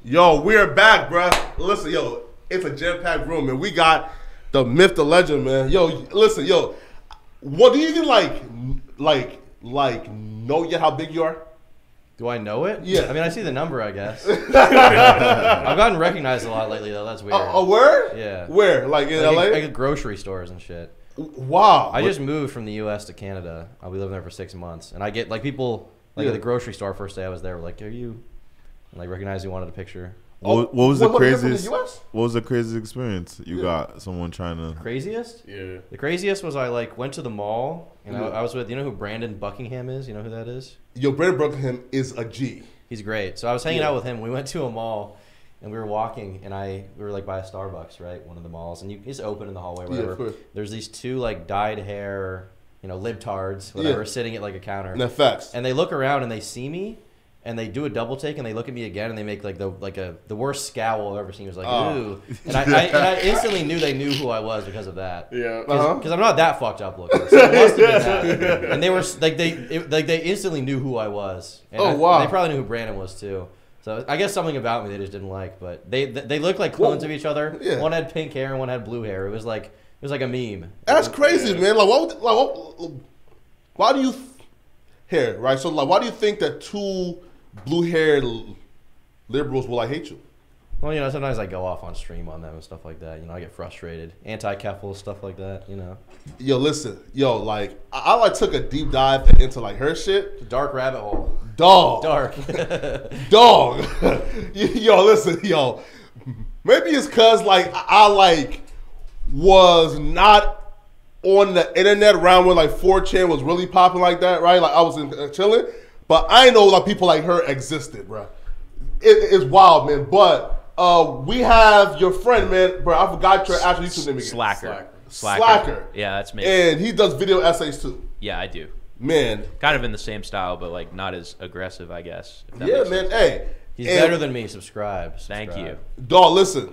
Yo, we're back, bruh. Listen, yo, it's a jam-packed room, and we got the myth, the legend, man. Yo, listen, yo, what do you even like know yet how big you are? Do I know it? Yeah. I mean, I see the number, I guess. I've gotten recognized a lot lately, though. That's weird. A word? Yeah. Where? Like in LA? Like at grocery stores and shit. Wow. I just moved from the U.S. to Canada. I'll be living there for 6 months. And I get, like, people, like, at the grocery store first day I was there, were like, are you, and, like, recognized you wanted a picture. What was the craziest? The US? What was the craziest experience you got? Someone trying to Craziest? Yeah. The craziest was I like went to the mall and I was with, you know who Brandon Buckingham is? You know who that is? Yo, Brandon Buckingham is a G. He's great. So I was hanging out with him. We went to a mall and we were walking and we were like by a Starbucks, right? One of the malls, and it's open in the hallway, whatever. There's these two like dyed hair, libtards, whatever, sitting at like a counter. And that's facts. And they look around and they see me. And they do a double take and they look at me again and they make like the worst scowl I've ever seen. It was like, ooh. And I instantly knew they knew who I was because of that. Yeah. Because I'm not that fucked up looking. So it must have been that. And they were like they instantly knew who I was. And wow. They probably knew who Brandon was too. So I guess something about me they just didn't like. But they look like clones of each other. Yeah. One had pink hair and one had blue hair. It was like a meme. That's crazy, man. Like, why do you hair, right? So like, why do you think that two blue-haired liberals will hate you? Well, sometimes I go off on stream on them and stuff like that. I get frustrated. Anti-Keffel, stuff like that, Yo, listen. Yo, like, I took a deep dive into, like, her shit. It's a dark rabbit hole. Dog. Dark. Dog. Yo, listen, yo. Maybe it's because, like, I was not on the internet around when, like, 4chan was really popping like that, right? Like, I was chilling. But I know like people like her existed, bro. It's wild, man. But we have your friend, man, bro. I forgot your actual YouTube name again. Slacker. Yeah, that's me. And he does video essays too. Yeah, I do. Man. Kind of in the same style, but like not as aggressive, I guess. Yeah, man. Hey. He's better than me. Subscribe. Thank you. Dog, listen.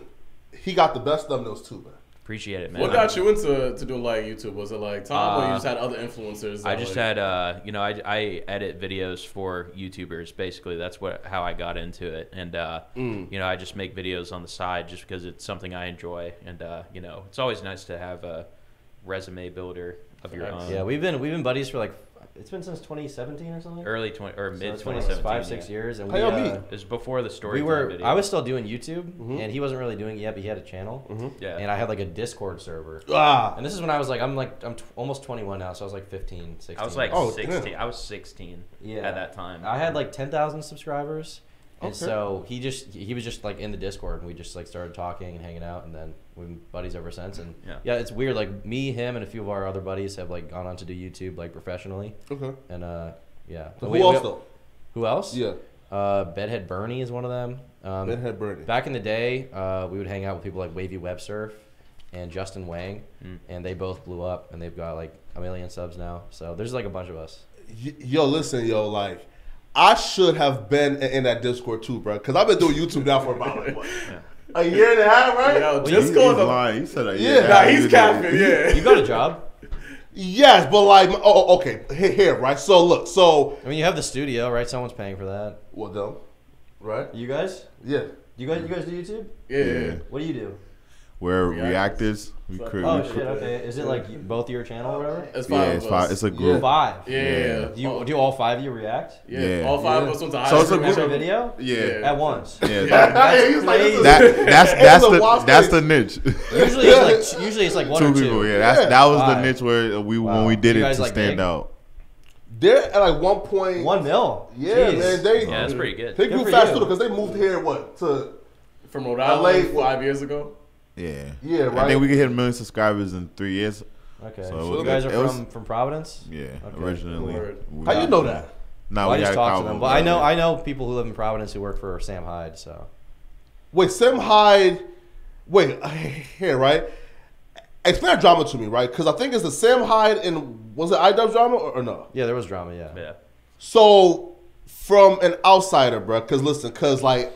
He got the best thumbnails too, man. Appreciate it, man. What got you into do like YouTube? Was it like Tom, or you just had other influencers? I just had, I edit videos for YouTubers. Basically, that's how I got into it, and I just make videos on the side just because it's something I enjoy, and it's always nice to have a resume builder of your own. Yeah, we've been buddies for like. It's been since 2017 or something. Mid 2017. 5-6 years, and it was before the story. I was still doing YouTube, and he wasn't really doing it yet, but he had a channel. Yeah. And I had like a Discord server. And this is when I was like, I'm almost 21 now, so I was like 15, 16. I was like 16. Damn. I was 16 at that time. I had like 10,000 subscribers. And so he was just like in the Discord, and we just like started talking and hanging out, and then we've been buddies ever since. And yeah, it's weird. Like me, him, and a few of our other buddies have like gone on to do YouTube like professionally. Okay. And yeah. Who else though? Who else? Yeah. Bedhead Bernie is one of them. Bedhead Bernie. Back in the day, we would hang out with people like Wavy Web Surf and Justin Wang, and they both blew up, and they've got like 1 million subs now. So there's like a bunch of us. Yo, listen, like. I should have been in that Discord too, bro. Because I've been doing YouTube now for about like, what, a year and a half, right? Yo, Discord. He's lying. He said he's capping. Yeah. You got a job? Yes, but like, okay, here, right? So look, I mean, you have the studio, right? Someone's paying for that. Well, though, right? You guys? Yeah. You guys do YouTube? Yeah. What do you do? We're reactors. We create. Oh shit! Okay, is it like both your channel or whatever? It's five. It's five. It's a group. 5. Yeah. Do all 5 of you react? Yeah. All 5 of us went to high So school. it's a Every video? Yeah. At once. Yeah. That's the niche. Usually it's like 1 or 2 people. Yeah. That was the niche where when we did it to stand big? out. They're at like 1 point. 1 mil. Yeah, Jeez. man. That's pretty good. They grew fast too because they moved here from Rhode Island 5 years ago. Yeah. Yeah, right. I think we could hit 1 million subscribers in 3 years. Okay. So you guys are from Providence? Yeah. Okay. Originally. How you know that? No, I just talked to them. But I know people who live in Providence who work for Sam Hyde. So. Wait, Sam Hyde. Wait, here, right? Explain that drama to me, right? Because I think it's the Sam Hyde and was it iDubbbz drama or no? Yeah, there was drama. Yeah. Yeah. So from an outsider, bro, because like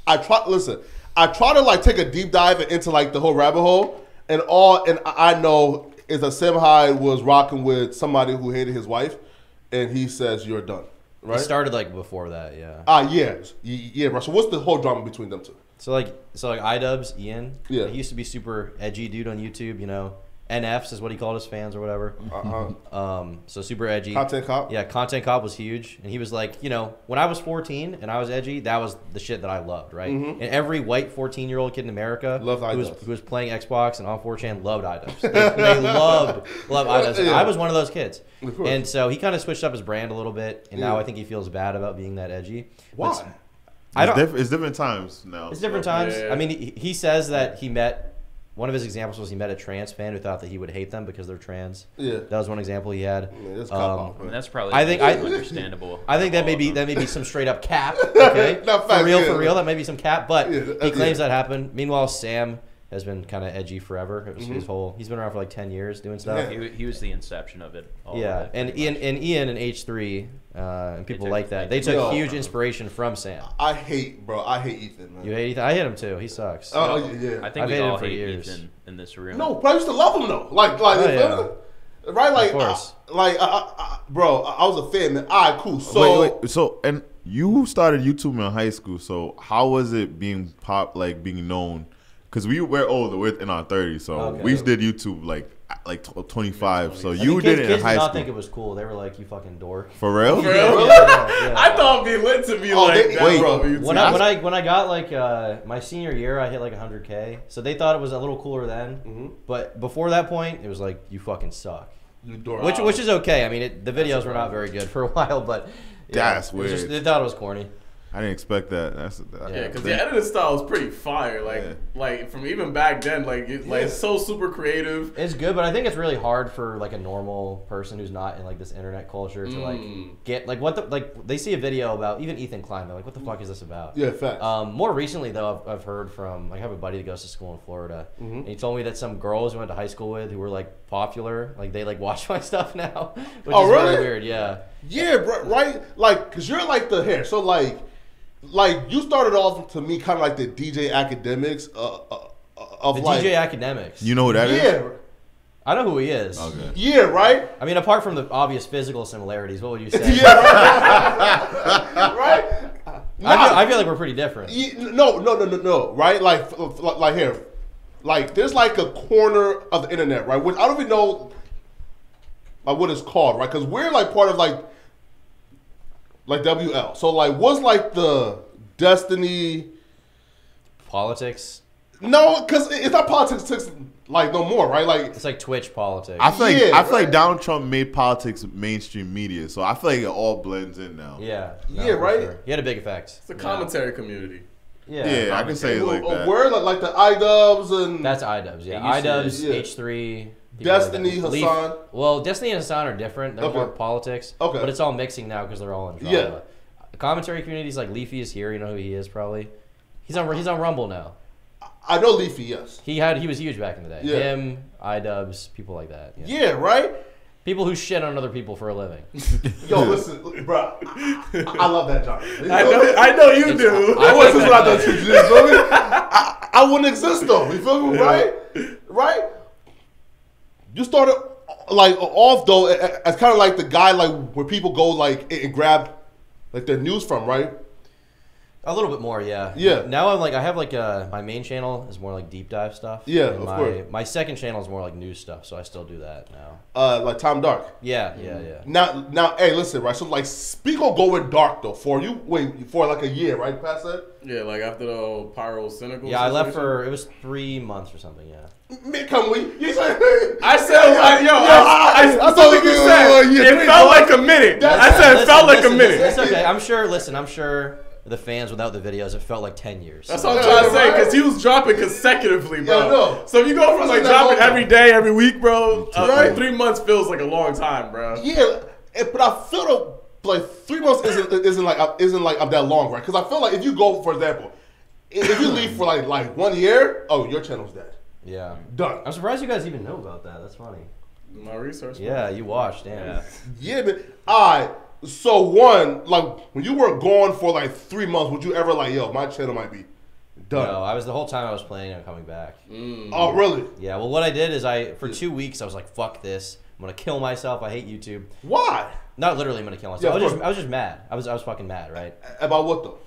I try to like take a deep dive into like the whole rabbit hole, and I know is that Sam Hyde was rocking with somebody who hated his wife, and he says you're done. right? It started like before that, yeah. Yeah, bro. So what's the whole drama between them two? So like iDubbbz, Ian. Yeah. He used to be super edgy dude on YouTube, you know. NFs is what he called his fans or whatever. So super edgy. Content Cop? Yeah, Content Cop was huge. And he was like, you know, when I was 14 and I was edgy, that was the shit that I loved, right? And every white 14-year-old kid in America who was playing Xbox and on 4chan loved iDubbbz. They loved iDubbbz. I was one of those kids. And so he kind of switched up his brand a little bit, and now I think he feels bad about being that edgy. Why? It's different times now. It's different times. Yeah. I mean, he says that he met. One of his examples was he met a trans fan who thought that he would hate them because they're trans. Yeah, that was one example he had. That's probably understandable. I think that may be some straight up cap. Okay, for real, that may be some cap. But he claims that happened. Meanwhile, Sam has been kind of edgy forever. It was he's been around for like 10 years doing stuff. Yeah. He was the inception of it. And Ian and H3 and people like that. They took huge inspiration from Sam. I hate Ethan, man. You hate Ethan? I hate him too. He sucks. Oh yeah. I think we all hate Ethan in this room. No, but I used to love him though. Like right? Like, of course. Bro, I was a fan, man. All right, cool. So wait. So and you started YouTube in high school. So how was it being being known? Because we're older, we're in our 30s, so we did YouTube like 25. So you did it in high school. Did not think it was cool. They were like, "You fucking dork." For real? For real? Yeah. I thought it'd be lit to be like that, wait, bro. When I got like my senior year, I hit like 100K. So they thought it was a little cooler then. But before that point, it was like, "You fucking suck." You dork. Which is okay. I mean, the videos were not very good for a while, but that's weird. They thought it was corny. I didn't expect that. Because the editing style is pretty fire. Like from even back then, it's so super creative. It's good, but I think it's really hard for like a normal person who's not in like this internet culture to like get like they see a video about even Ethan Klein. They're like, what the fuck is this about? Yeah, facts. More recently though, I've heard from I have a buddy that goes to school in Florida, and he told me that some girls he went to high school with who were like popular, like they like watch my stuff now, which is really very weird. Yeah. Yeah, right. Like, cause you're like the hair, so like you started off to me kind of like the DJ Academics of the like DJ Academics. You know who that is? Yeah. I know who he is. Okay. Yeah, right? I mean, apart from the obvious physical similarities, what would you say? Yeah, right? Right? I feel like we're pretty different. No. Right? Like here. Like, there's like a corner of the internet, right? Which I don't even know like what it's called, right? Because we're like part of like WL. So like, what's like the Destiny politics? No, because it's not politics like no more, right? Like it's like Twitch politics. I feel like Donald Trump made politics mainstream media, so I feel like it all blends in now. Yeah. Right. Sure. He had a big effect. It's a commentary community. Yeah, I can say it like that. Where like the iDubbbz and that's iDubbbz. Yeah, iDubbbz, H3. Destiny, like Hassan. Well, Destiny and Hassan are different. They're more politics. Okay. But it's all mixing now because they're all in drama. Yeah. The commentary communities like Leafy is here. You know who he is probably. He's on Rumble now. I know Leafy. Yes. He was huge back in the day. Yeah. Him, iDubbbz, people like that. Yeah. Right. People who shit on other people for a living. Yo, listen, bro. I love that job. I know you do. This is what I done to you. Feel me? I wouldn't exist though. You feel me? Right? Right? You started like off though as kind of like the guy like where people go like and grab like their news from, right? A little bit more, yeah. Yeah. Now I have like my main channel is more like deep dive stuff. Yeah, and of course. My second channel is more like news stuff, so I still do that now. Like Tom Dark. Yeah. Now, hey, listen, right? So like, speak on going dark though for you for like a year, right? Past that. Yeah, like after the Pyro Cynical. Yeah, I left it was 3 months or something. Yeah. Man, come we? You said I said like, I thought you said it felt like a minute. I said it felt like a minute. It's okay. I'm sure the fans without the videos, it felt like 10 years. That's what I'm trying to say, because he was dropping consecutively, bro. Yeah, no. So if you go from like dropping every day, every week, bro, 3 months feels like a long time, bro. Yeah, but I feel like 3 months isn't like that long, right? Because I feel like if you go, for example, if you leave for like 1 year, your channel's dead. Yeah. Done. I'm surprised you guys even know about that. That's funny. My research. Yeah, you watched, damn. Yeah, man. All right. So one, like when you were gone for like 3 months, would you ever like, yo, my channel might be done? No, I was the whole time I was planning on coming back. Oh, really? Yeah. Well, what I did is for 2 weeks I was like, fuck this. I'm gonna kill myself. I hate YouTube. Why? Not literally, I'm gonna kill myself. I was just mad. I was fucking mad, right? About what though?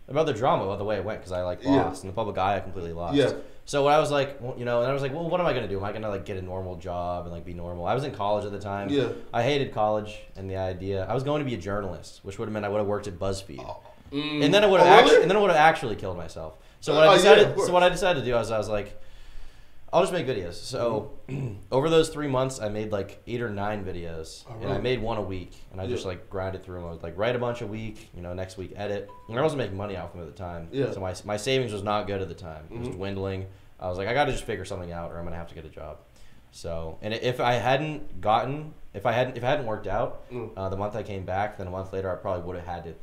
About the drama, about the way it went, because I lost in the public eye. I completely lost. Yeah. So what I was like, and I was like, well, what am I gonna do? Am I gonna like get a normal job and like be normal? I was in college at the time. Yeah. I hated college and the idea. I was going to be a journalist, which would have meant I would have worked at BuzzFeed, and then I would have actually killed myself. So what I decided to do was I was like, I'll just make videos. So over those 3 months, I made like 8 or 9 videos, and I made one a week, and I just like grinded through them. I would like write a bunch a week, next week edit. And I wasn't making money off them at the time, so my savings was not good at the time. It was dwindling. I was like, I got to just figure something out, or I'm gonna have to get a job. So, and if it hadn't worked out, the month I came back, then a month later I probably would have had to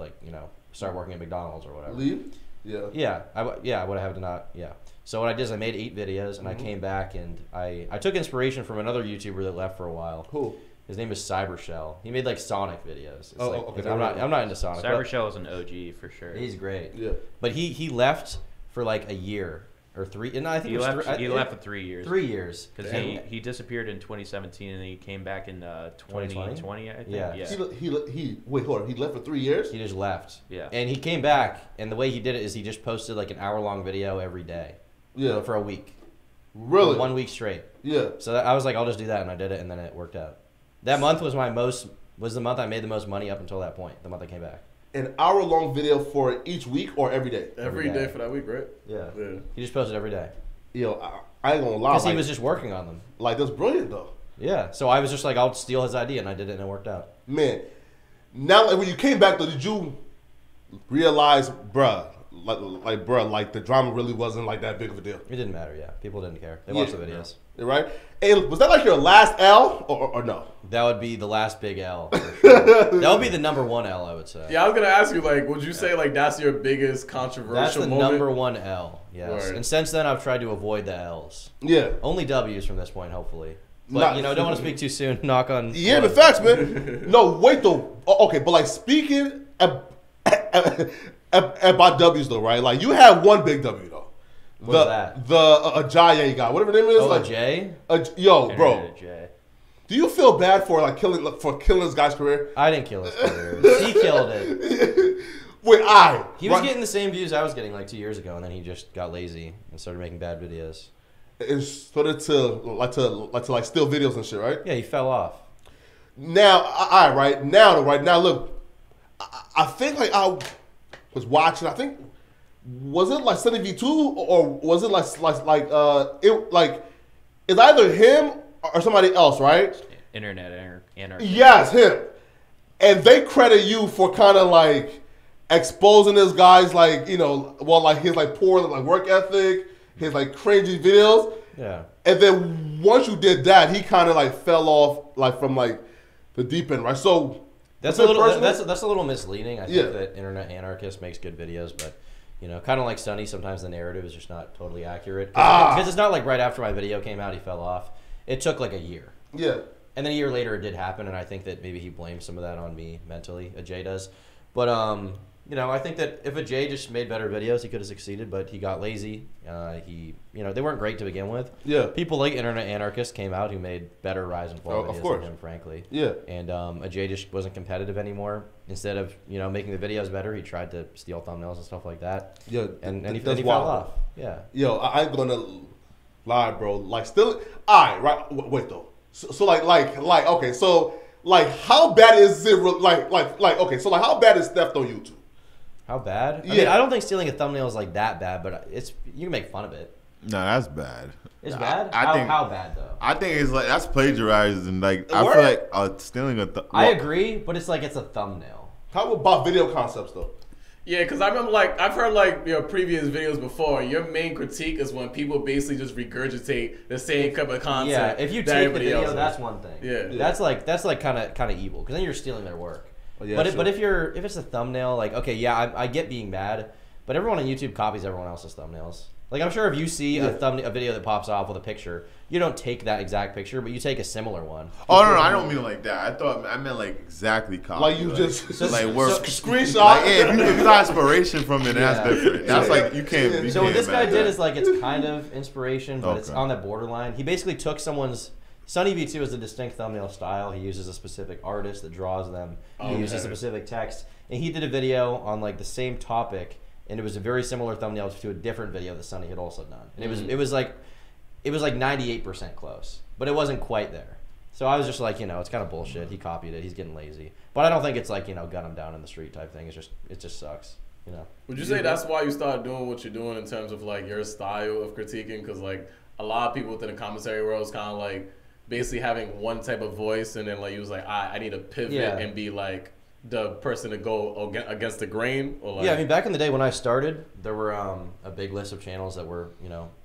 start working at McDonald's or whatever. Leave? Yeah. I would have had to not. Yeah. So what I did is I made 8 videos, and I came back, and I took inspiration from another YouTuber that left for a while. Who? His name is Cybershell. He made like Sonic videos. Okay. I'm not into Sonic. Cybershell is an OG for sure. He's great. Yeah. But he left for like a year or 3. And I think he left for 3 years. 3 years because he disappeared in 2017 and he came back in 2020. I think. Yeah. He wait, hold on. He left for 3 years. He just left. Yeah. And he came back, and the way he did it is he just posted like an hour-long video every day. Yeah. For a week. Really? 1 week straight. Yeah. So I was like, I'll just do that, and I did it, and then it worked out. That month was the month I made the most money up until that point. The month I came back. An hour-long video for each week or every day? Every day for that week, right? Yeah. He just posted every day. Yo, I ain't gonna lie. Because he was just working on them. Like, that's brilliant, though. Yeah. So I was just like, I'll steal his idea, and I did it, and it worked out. Man, now like, when you came back, though, did you realize, bruh, the drama really wasn't like that big of a deal? It didn't matter, yeah. People didn't care. They watched the videos. Right? Hey, was that like your last L or no? That would be the last big L. For sure. That would be the number 1 L, I would say. Yeah, I was gonna ask you, like, would you say like that's your biggest controversial That's the moment? number 1 L, yes. Word. And since then, I've tried to avoid the L's. Yeah. Only W's from this point, hopefully. But, don't want to speak too soon. Knock on... Yeah, the facts, man. No, wait, though. Okay, but, like, speaking about W's, though, right? Like, you had one big W, though. What's that? The Ajayi guy, whatever his name is. Oh, like, Jay? Yo, bro. Do you feel bad for killing this guy's career? I didn't kill his career. He killed it. Wait, he was getting the same views I was getting like 2 years ago, and then he just got lazy and started making bad videos. And started to steal videos and shit, right? Yeah, he fell off. Now, right now, look, I think like I was watching. I think was it like Sunny V2 or was it it's either him or somebody else, right? Internet anarchy. Yes, him. And they credit you for kind of like exposing this guy's like his like poor like work ethic, his like cringy videos. Yeah. And then once you did that, he kind of like fell off like from like the deep end, right? So that's a little misleading. I think that Internet Anarchist makes good videos, but kind of like Sunny, sometimes the narrative is just not totally accurate. Because it's not like right after my video came out, he fell off. It took like a year. Yeah. And then a year later, it did happen, and I think that maybe he blames some of that on me mentally. Jay does, but I think that if Jay just made better videos, he could have succeeded. But he got lazy. They weren't great to begin with. Yeah. People like Internet Anarchist came out who made better rise and fall videos than him, frankly. Yeah. And Jay just wasn't competitive anymore. Instead of making the videos better, he tried to steal thumbnails and stuff like that. Yeah. And he fell off. Yeah. Yo, I ain't gonna lie, bro. Like, still, right? Wait though. So okay, so like, how bad is it? Okay, so like, how bad is theft on YouTube? How bad? Yeah. I mean, I don't think stealing a thumbnail is like that bad, but you can make fun of it. No, that's bad. It's bad? I think, how bad though? I think it's like that's plagiarizing. Like I feel like stealing a. I agree, but it's like it's a thumbnail. How about video concepts though? Yeah, because I remember I've heard previous videos before. Your main critique is when people basically just regurgitate the same type of content. Yeah, if you take the video, that's one thing. Yeah. That's like kind of evil because then you're stealing their work. Oh, yeah, but if it's a thumbnail, like okay, yeah, I get being mad, but everyone on YouTube copies everyone else's thumbnails. Like I'm sure if you see a video that pops off with a picture, you don't take that exact picture, but you take a similar one. Oh no, I don't mean like that. I meant like exactly copy. Like you just screenshot. Like, if you got inspiration from it, that's different. That's like you can't. So what this guy did is like it's kind of inspiration, but it's on that borderline. He basically took someone's Sunny V2 is a distinct thumbnail style. He uses a specific artist that draws them. He uses a specific text. And he did a video on like the same topic, and it was a very similar thumbnail to a different video that Sunny had also done. And it was like 98% close, but it wasn't quite there. So I was just like, it's kind of bullshit. He copied it. He's getting lazy. But I don't think it's like, gun him down in the street type thing. It just sucks. Would you say that's why you started doing what you're doing in terms of like your style of critiquing? Because like a lot of people within the commentary world is kind of like basically having one type of voice, and then like you was like, I need to pivot and be like the person to go against the grain. Or like, yeah, I mean, back in the day when I started, there were a big list of channels that were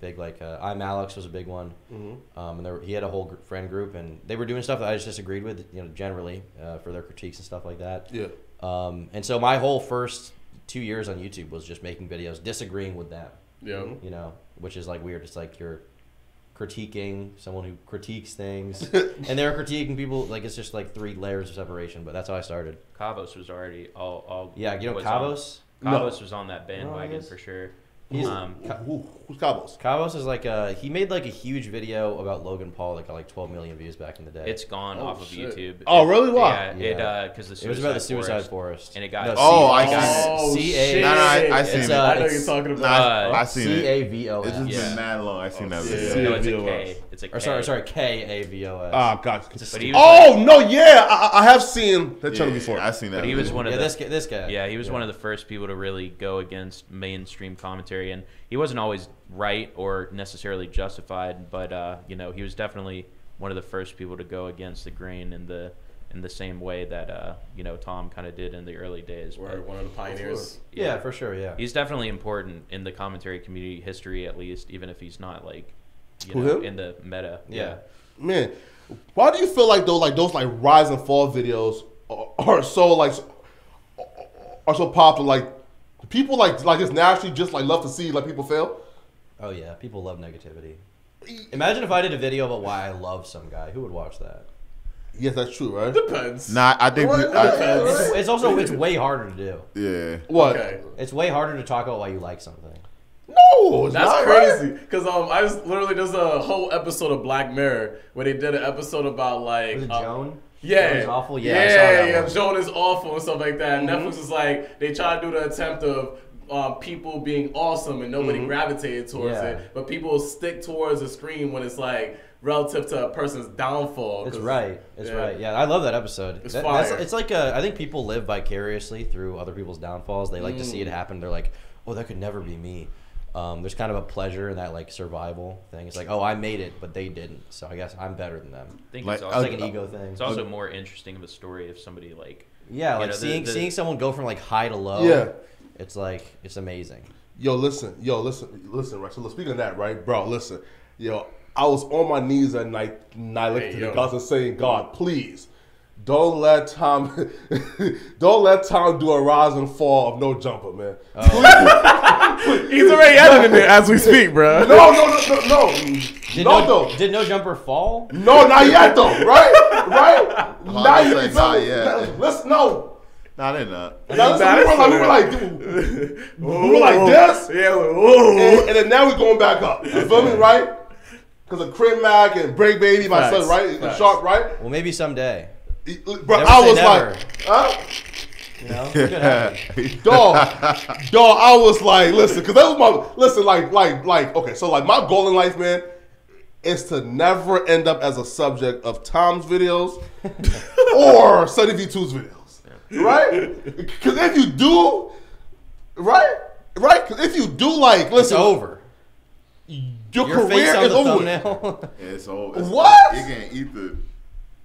big. Like I'm Alex was a big one, and he had a whole friend group, and they were doing stuff that I just disagreed with, generally for their critiques and stuff like that. Yeah. And so my whole first 2 years on YouTube was just making videos disagreeing with them. Yeah. Which is like weird. It's like you're critiquing someone who critiques things, and they're critiquing people. Like it's just like 3 layers of separation. But that's how I started. Kavos was already all yeah, Kavos. Kavos was on that bandwagon for sure. Who's Kavos? Kavos is like he made like a huge video about Logan Paul that got like 12 million views back in the day. It's gone off of YouTube. Oh, really? Why? Yeah, because it was about the Suicide Forest, and it got shit. I seen it. I know you're talking about. I seen it. Cavos. It's just been mad long. I seen that video. No, it's a K. It's a K. Sorry, Kavos. Ah, gotcha. I have seen that channel before. I seen that. But he was one of this guy. Yeah, he was one of the first people to really go against mainstream commentary, and he wasn't always right or necessarily justified, but he was definitely one of the first people to go against the grain in the same way that Tom kind of did in the early days. We're one of the pioneers. Yeah, for sure. Yeah, he's definitely important in the commentary community history, at least, even if he's not like in the meta. Yeah, man. Why do you feel like those rise and fall videos are so popular? Like people like just naturally just like love to see like people fail. Oh yeah, people love negativity. Imagine if I did a video about why I love some guy. Who would watch that? Yes, that's true, right? Depends. Nah, I think it's way harder to do. Yeah. What? Okay. It's way harder to talk about why you like something. No, it's that's not crazy. Right? Because I just literally there's a whole episode of Black Mirror where they did an episode about like Was it Joan? Yeah, Joan is awful. Yeah, I saw that one. Joan is awful and stuff like that. Netflix is like they try to do the attempt of people being awesome and nobody gravitated towards it, but people stick towards the screen when it's like relative to a person's downfall. It's right. It's right. Yeah, I love that episode. It's fire. It's like I think people live vicariously through other people's downfalls. They like to see it happen. They're like, oh, that could never be me. There's kind of a pleasure in that like survival thing. It's like, oh, I made it, but they didn't, so I guess I'm better than them. I think it's like an ego thing. It's also more interesting of a story if somebody like seeing someone go from like high to low. Yeah, it's like it's amazing. Yo, listen, right? So speaking of that, right, bro, listen, I was on my knees at night looking to the gods and saying, God, please. Don't let Tom do a rise and fall of No Jumper, man. He's already editing it as we speak, bro. No. Did No Jumper fall? No, not yet though. Right? Not yet. Listen, no. Nah, they're not. We were like this. Yeah. And then now we're going back up. You feel me, right? Because of Crib Mac and Break Baby, my son, right? The Shark, right? Well, maybe someday. Bro, I was like, huh? Dog, I was like, listen, because that was okay, so like my goal in life, man, is to never end up as a subject of Tom's videos or Sunny V2's videos, right? Because if you do, right? Because if you do, like, listen, it's over. Your career is over. Yeah, it's over. What? You can't eat the.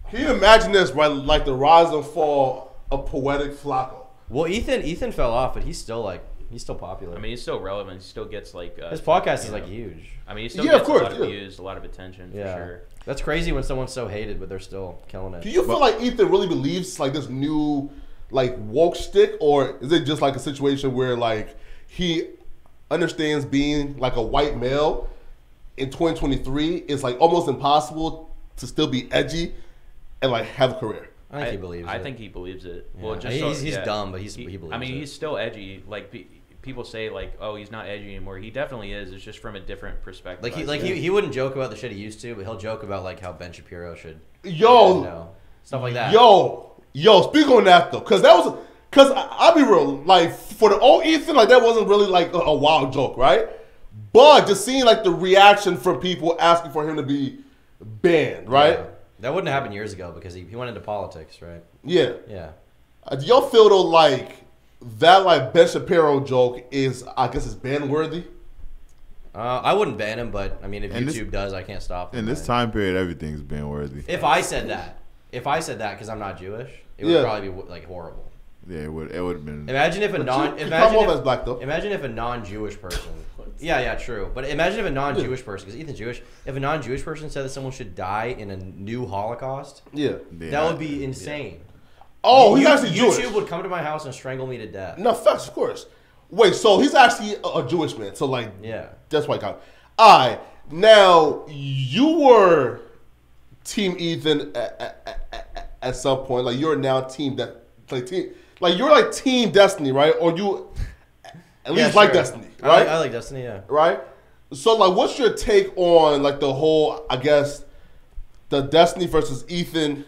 Can you imagine this, right? Like the rise and fall of Poetic Flacco. Well, Ethan fell off, but he's still popular. I mean, he's still relevant. He still gets like his podcast is like huge. I mean, he still gets a lot of views, a lot of attention for sure. That's crazy when someone's so hated, but they're still killing it. Do you feel like Ethan really believes like this new like woke stick, or is it just like a situation where like he understands being like a white male in 2023 is like almost impossible to still be edgy and like have a career? I think he believes it. I think he believes it. Yeah. Well, just he's dumb, but he believes it. I mean, he's still edgy. Like people say like, oh, he's not edgy anymore. He definitely is. It's just from a different perspective. He wouldn't joke about the shit he used to, but he'll joke about like how Ben Shapiro should, stuff like that. Yo, speak on that though, because I'll be real, like for the old Ethan, like that wasn't really like a wild joke, right? But just seeing like the reaction from people asking for him to be banned, right? Yeah. That wouldn't happen years ago because he went into politics, right? Yeah. Yeah. Do y'all feel though like that like Ben Shapiro joke is, I guess, is ban worthy? I wouldn't ban him, but I mean, if YouTube does, I can't stop him. In this time period, everything's ban worthy. If I said that because I'm not Jewish, it would probably be like horrible. Yeah, it would have been. Imagine if a non-Jewish person. Yeah, true. But imagine if a non-Jewish person, because Ethan's Jewish, if a non-Jewish person said that someone should die in a new Holocaust, that would be insane. Oh, he's actually Jewish. YouTube would come to my house and strangle me to death. No, facts, of course. Wait, so he's actually a Jewish man. So like, that's why I got it. All right, now you were Team Ethan at some point. Like you're now Team you're like Team Destiny, right? Or you at least like Destiny, right? I like Destiny, yeah. Right? So like what's your take on like the whole, I guess, the Destiny versus Ethan?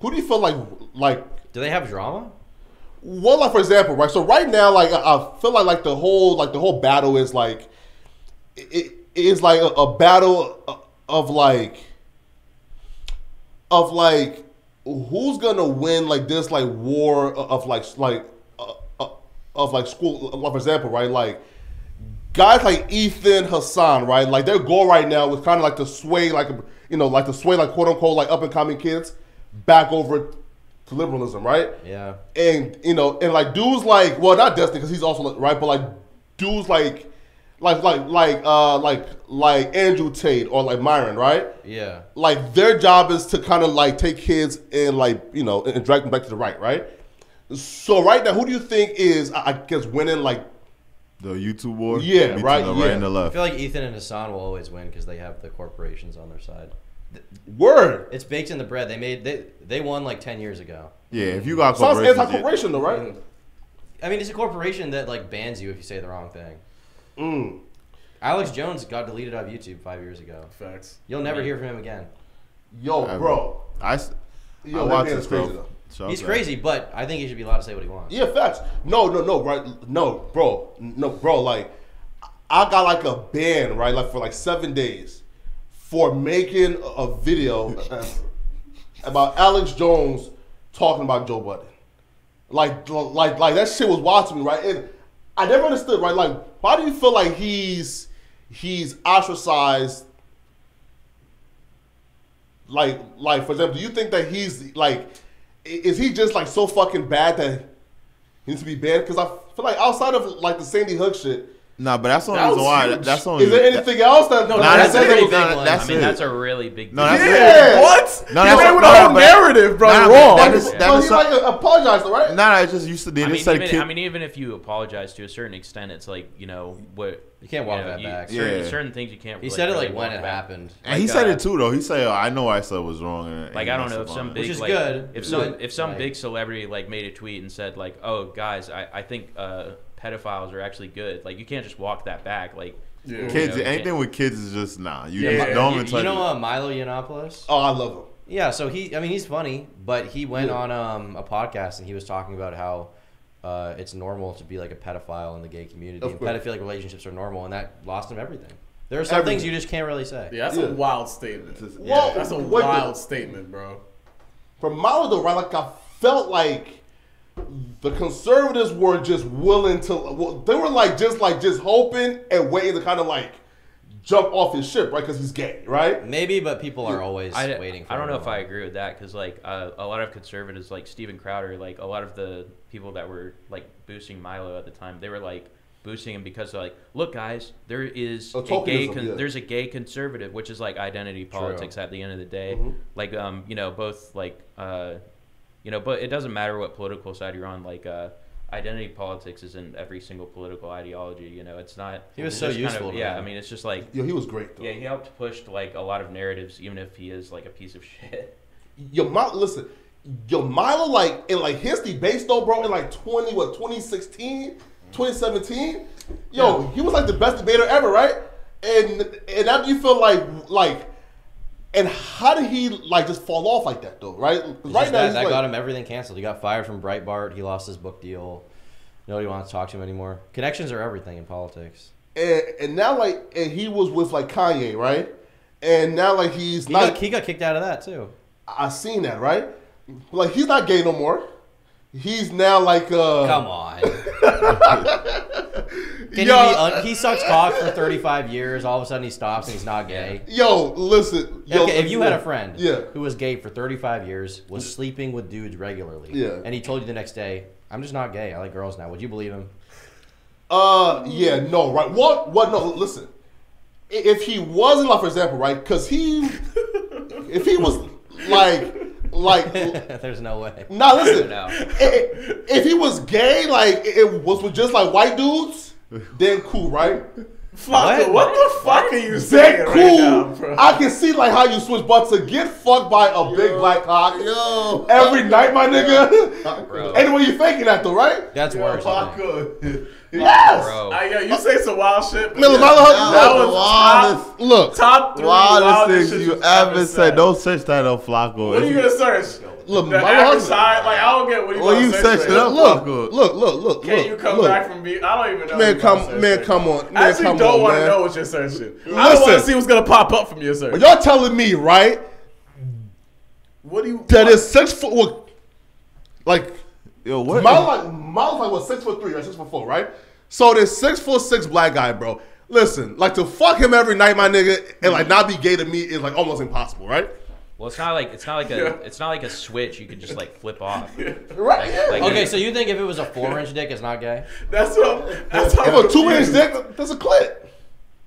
Who do you feel like do they have drama? Well, like for example, right? So right now, like I feel like the whole battle is like it is like a battle of who's gonna win like this like war of school. Like for example, right? Like guys like Ethan, Hassan, right? Like their goal right now was kind of like to sway like quote unquote like up and coming kids back over to liberalism, right? Yeah. And and like dudes like, well, not Destiny because he's also right, but like dudes like Andrew Tate or like Myron, right? Yeah. Like their job is to kind of like take kids and like and drag them back to the right? So right now, who do you think is, I guess, winning like the YouTube war? Yeah, right. Right and the left. I feel like Ethan and Hassan will always win because they have the corporations on their side. Word. It's baked in the bread. They won like 10 years ago. Yeah, if you got sounds corporations, anti-corporation though, right? I mean, it's a corporation that like bans you if you say the wrong thing. Alex Jones got deleted out of YouTube 5 years ago. Facts. You'll never hear from him again. Yo, bro. I watch this, crazy bro. though. He's crazy, but I think he should be allowed to say what he wants. Yeah, facts. No, right? No, bro. Like, I got like a ban, right? Like for like 7 days for making a video about Alex Jones talking about Joe Budden. Like that shit was watching me, right? And I never understood, right? Like, why do you feel like he's ostracized? Like for example, do you think that he's like, is he just like so fucking bad that he needs to be banned? Because I feel like outside of like the Sandy Hook shit. Nah, but that's the only reason why. That's only. Is there anything else that? No, that's a a pretty big big one. one. I mean, that's a really big deal. No, that's What? No, that's that's with the whole narrative, bro. Wrong. That is he like apologized, right? Nah, it's just used to. They just said even if you apologize to a certain extent, it's like what you can't walk that back. Certain things you can't. He said it like when it happened, and he said it too, though. He said, "I know I said was wrong." Like I don't know if some big, which is like, good. If some big celebrity like made a tweet and said like, "Oh guys, I think pedophiles are actually good." Like you can't just walk that back. Like kids, anything with kids is just nah. You don't even touch it. You know Milo Yiannopoulos? Oh, I love him. Yeah, so he's funny, but he went on a podcast and he was talking about how it's normal to be like a pedophile in the gay community, and pedophilic relationships are normal, and that lost him everything. There are some things you just can't really say. Yeah, that's a wild statement. That's a wild statement, bro. For Milo though, right? Like I felt like the conservatives were just willing to. Well, they were just hoping and waiting to kind of like jump off his ship, right? Because he's gay, right? Maybe, but people are always waiting for I don't know if I agree with that because like a lot of conservatives like Steven Crowder, like a lot of the people that were like boosting Milo at the time, they were like boosting him because they're like, look guys, there is there's a gay conservative, which is like identity politics at the end of the day. Like both like but it doesn't matter what political side you're on, like identity politics isn't every single political ideology. It's not. He was so useful. I mean, it's just like. Yo, he was great though. Yeah, he helped push like a lot of narratives, even if he is like a piece of shit. Milo, like in like his debates though, bro, in like 2016, 2017, yo, he was like the best debater ever, right? And after you feel like, and how did he like just fall off like that though, right? Right now, that got him everything canceled. He got fired from Breitbart. He lost his book deal. Nobody wants to talk to him anymore. Connections are everything in politics. And now and he was with like Kanye, right? And now like he got kicked out of that too. I seen that, right? Like he's not gay no more. He's now like Come on. He sucks cock for 35 years. All of a sudden he stops and he's not gay. Yo, listen. Okay, if you had a friend who was gay for 35 years, was sleeping with dudes regularly, and he told you the next day, "I'm just not gay. I like girls now." Would you believe him? Yeah, no, right. What? No, listen. If he wasn't, like, for example, right? Because if he was like, there's no way. Nah, listen. If he was gay, like it was with just like white dudes, then cool, right? Flocka, what the fuck are you saying then right cool. now, bro? I can see like how you switch, but to get fucked by a big black cock every night, my nigga. Bro. Anyway, you faking that though, right? That's worse. Yes. Bro. Yo, you say some wild shit. Man, that was look, top 3 wildest things you ever ever said. Don't search that up, Flacco. What are you gonna search? Look, the average side? Like, I don't get what you Well, gonna you search searched it up. Look. Can you come back from me? I don't even know. Man, come on. I actually don't want to know what you're searching. I don't want to see what's gonna pop up from your search. Y'all telling me, right? What do you? That is 6 foot. Well, like, Yo, what? Miles like was 6'3" or 6'4", right? So this 6'6" black guy, bro. Listen, like to fuck him every night, my nigga, and like not be gay to me is like almost impossible, right? Well, it's not like a switch you could just like flip off. Right. Okay, so you think if it was a 4-inch dick, it's not gay? That's what. That's If a 2-inch dick, that's a clit.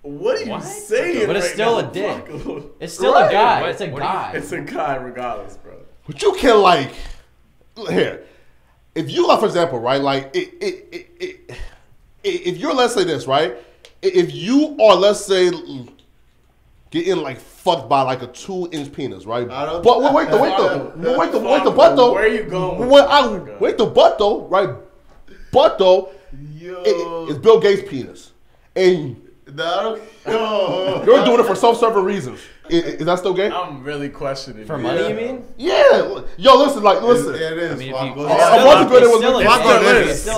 What are you saying? But it's right still now, a dick. Flocka? It's still Right. a guy. What- It's a what do you- guy. It's a guy, regardless, bro. But you can like here. If you like, for example, right, like if you're, let's say this, right, if you are, let's say, getting like fucked by like a 2-inch penis, right? But wait the butt though. Where are you going? Wait the butt though, right? Butt though, it's Bill Gates' penis, and you're doing it for self-serving reasons. Is that still gay? I'm really questioning. For money, you mean? Yeah. Yo, listen. It is. I mean, if Flacco. you-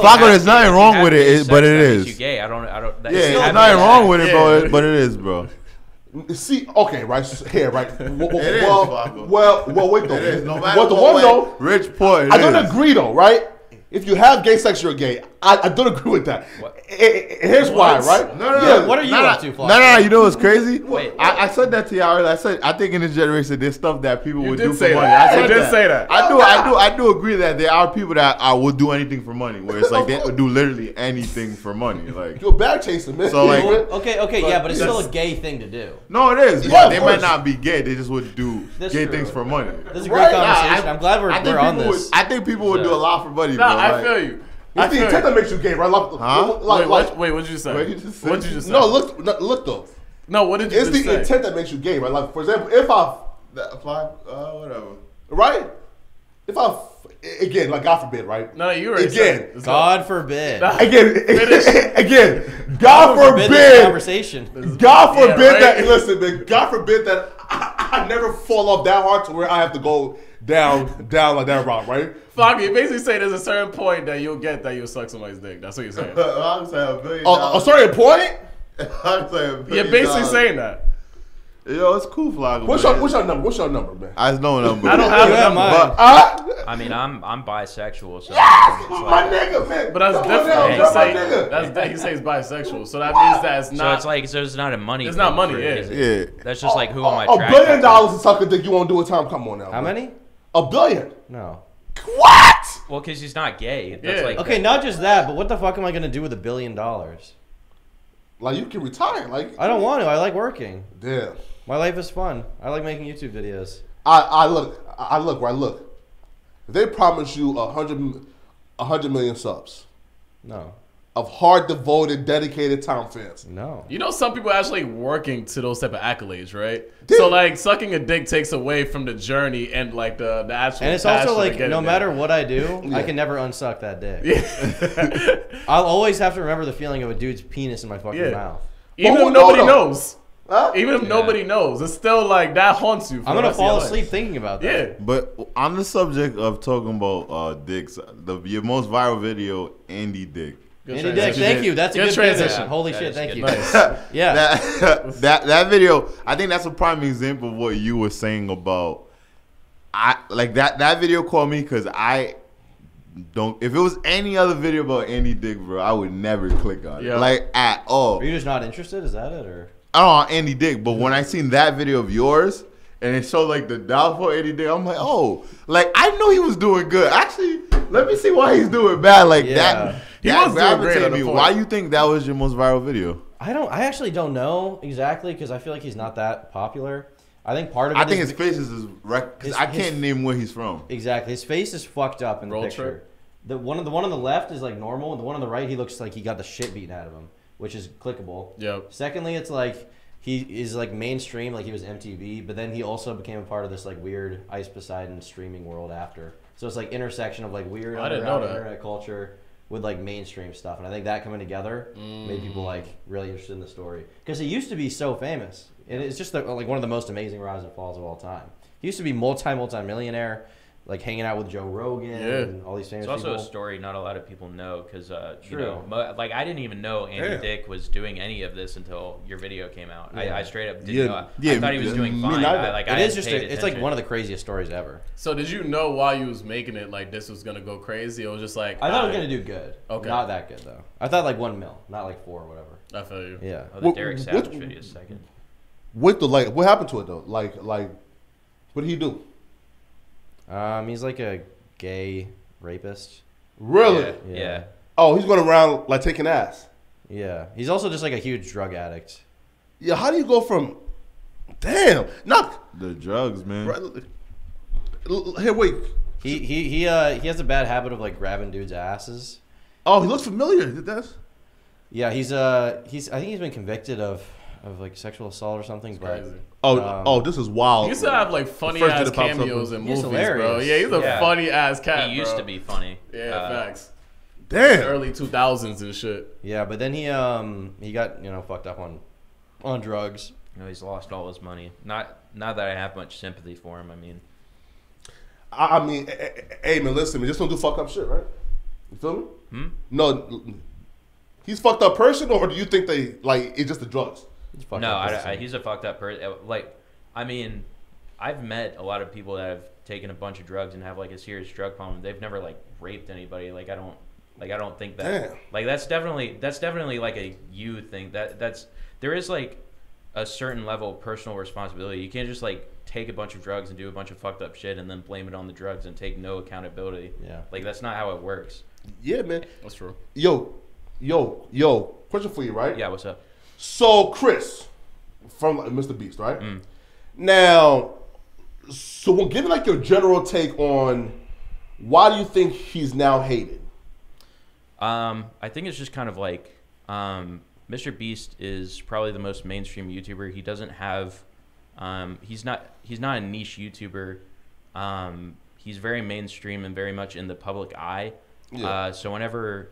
Flacco, there's nothing wrong with it, but it Makes you is. gay. I don't. Yeah, there's nothing wrong with it, but it is, bro. See, okay, right here, right. Flacco. Well, wait though. It is. No matter What the what one way, though? Rich poor. I don't agree though, right? If you have gay sex, you're gay. I don't agree with that. Here's why, right? No. What are you up to, Flacco? No. You know what's crazy? Wait. I said that to y'all earlier. I said I think in this generation there's stuff that people would did do for say money. that. I said You did say that. I do agree that there are people that will do anything for money. Where it's like they would do literally anything for money. Like You're a bag chaser, man. So, like- Okay, yeah, but it's still a gay thing to do. no, it is. Yeah, But of they course. might not be gay. They just would do That's gay true. things for money. This is a great Right. conversation. I'm glad I think we're on people this. I think people would do a lot for money, bro. Nah, I Like, feel you. It's the intent that makes you gay, right? Huh? Wait, what did you say? What you just said? What did you just say? No, look though. No, what did you It's just the say? intent that makes you gay, right? Like, for example, if I, whatever. right? If I, again, like, God forbid, right? No, you already Again. said it. It's God forbid. Again, God This forbid. conversation. God forbid Yeah, right? that. Listen, man. God forbid that I never fall off that hard to where I have to go down like that route, right? Flocka, you basically say there's a certain point that you'll get that you'll suck somebody's dick. That's what you're saying. I'm saying $1 billion. A certain point. I'm saying $1 billion. You're basically saying that. Yo, it's cool, Flocka. What's your number? What's your number, man? I no number. I don't have You a have number. mine. I mean, I'm bisexual, so My nigga, man. But that's Come on different. now, He that's my say, nigga. that's that he says bisexual, so that means that it's so not. it's like it's not a money. It's thing not money, for- yeah. is it? Yeah. That's just like who am I $1 attracted billion to? to suck a dick you won't do a time. Come on now. How man. many? $1 billion. No. What? Well, because he's not gay. That's Yeah. like Okay, not just that, but what the fuck am I gonna do with $1 billion? Like you can retire. Like I don't want to. I like working. damn. My life is fun. I like making YouTube videos. I look where I look. If they promise you 100 million subs, No. of hard, devoted, dedicated Tom fans. No. You know, some people are actually working to those type of accolades, right? So, like, sucking a dick takes away from the journey and, like, the actual. And it's also like, no matter what I do, I can never unsuck that dick. Yeah. I'll always have to remember the feeling of a dude's penis in my fucking mouth. Even if nobody knows. Huh? Even if nobody knows, it's still like that haunts you. I'm gonna fall asleep thinking about that. Yeah. But on the subject of talking about dicks, your most viral video, Andy Dick. Andy Dick, thank you. That's a good transition. Holy shit, thank you. Nice. Yeah. That video, I think that's a prime example of what you were saying about. That video called me because I don't. If it was any other video about Andy Dick, bro, I would never click on it. Like at all. Are you just not interested? Is that it or? I don't know Andy Dick, but when I seen that video of yours and it showed like the downfall of Andy Dick, I'm like, oh, like I know he was doing good. Actually, let me see why he's doing bad. Like that gravitated me. Why you think that was your most viral video? I actually don't know exactly because I feel like he's not that popular. I think part of it. I think his face is because I can't name where he's from. Exactly, his face is fucked up in the picture. The one on the left is like normal, and the one on the right, he looks like he got the shit beaten out of him, which is clickable. Yep. Secondly, it's like he is like mainstream, like he was MTV, but then he also became a part of this like weird Ice Poseidon streaming world after. So it's like intersection of like weird underground internet culture with like mainstream stuff, and I think that coming together made people like really interested in the story because he used to be so famous, and it's just like one of the most amazing rise and falls of all time. He used to be multi-millionaire. Like hanging out with Joe Rogan and all these famous people. It's also a story not a lot of people know because, you know, like I didn't even know Andy Dick was doing any of this until your video came out. I straight up didn't know. I thought he was doing fine. It's like one of the craziest stories ever. So did you know while you was making it like this was gonna go crazy? It was just like I thought it was gonna do good. Okay, not that good though. I thought like 1 mil, not like 4 or whatever. I feel you. Yeah. Oh, the Derek Savage video is second. With the like, what happened to it though? Like, what did he do? He's like a gay rapist. Really? Yeah. Oh, he's going around like taking ass. Yeah. He's also just like a huge drug addict. Yeah. How do you go from? Damn. Not the drugs, man. Here, wait. He has a bad habit of like grabbing dudes' asses. Oh, he looks familiar. That's. Yeah. He's I think he's been convicted of like sexual assault or something. But this is wild. He used to have like funny ass cameos in movies, bro. Yeah, he's a funny ass cat. He used to be funny. Yeah, facts. Damn. Early 2000s and shit. Yeah, but then he got fucked up on drugs. You know, he's lost all his money. Not that I have much sympathy for him. I mean, hey man, listen, man, just don't do fucked up shit, right? You feel me? No, he's fucked up person, or do you think they like it's just the drugs? No, he's a fucked up person. Like, I mean, I've met a lot of people that have taken a bunch of drugs and have like a serious drug problem. They've never like raped anybody. Like, I don't think that. Damn. Like, that's definitely like a you thing. There is like a certain level of personal responsibility. You can't just like take a bunch of drugs and do a bunch of fucked up shit and then blame it on the drugs and take no accountability. Yeah. Like, that's not how it works. Yeah, man. That's true. Yo. Question for you, right? Yeah. What's up? So Chris from Mr. Beast, right? Now, so we'll give like your general take on why do you think he's now hated? I think it's just kind of like Mr. Beast is probably the most mainstream YouTuber. He doesn't have he's not a niche YouTuber. He's very mainstream and very much in the public eye. Yeah. So whenever,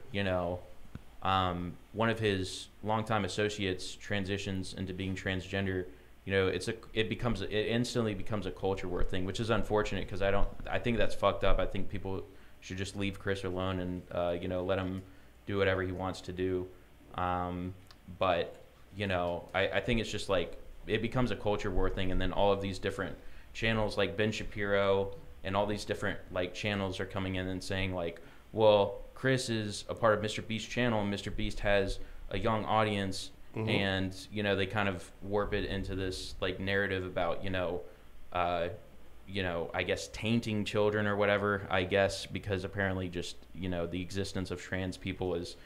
one of his longtime associates transitions into being transgender, it instantly becomes a culture war thing, which is unfortunate because I think that's fucked up. I think people should just leave Chris alone and let him do whatever he wants to do. But I think it's just like it becomes a culture war thing, and then all of these different channels like Ben Shapiro and all these different like channels are coming in and saying like, well, Chris is a part of Mr. Beast's channel, and Mr. Beast has a young audience, and they kind of warp it into this like narrative about I guess tainting children or whatever. I guess because apparently just the existence of trans people is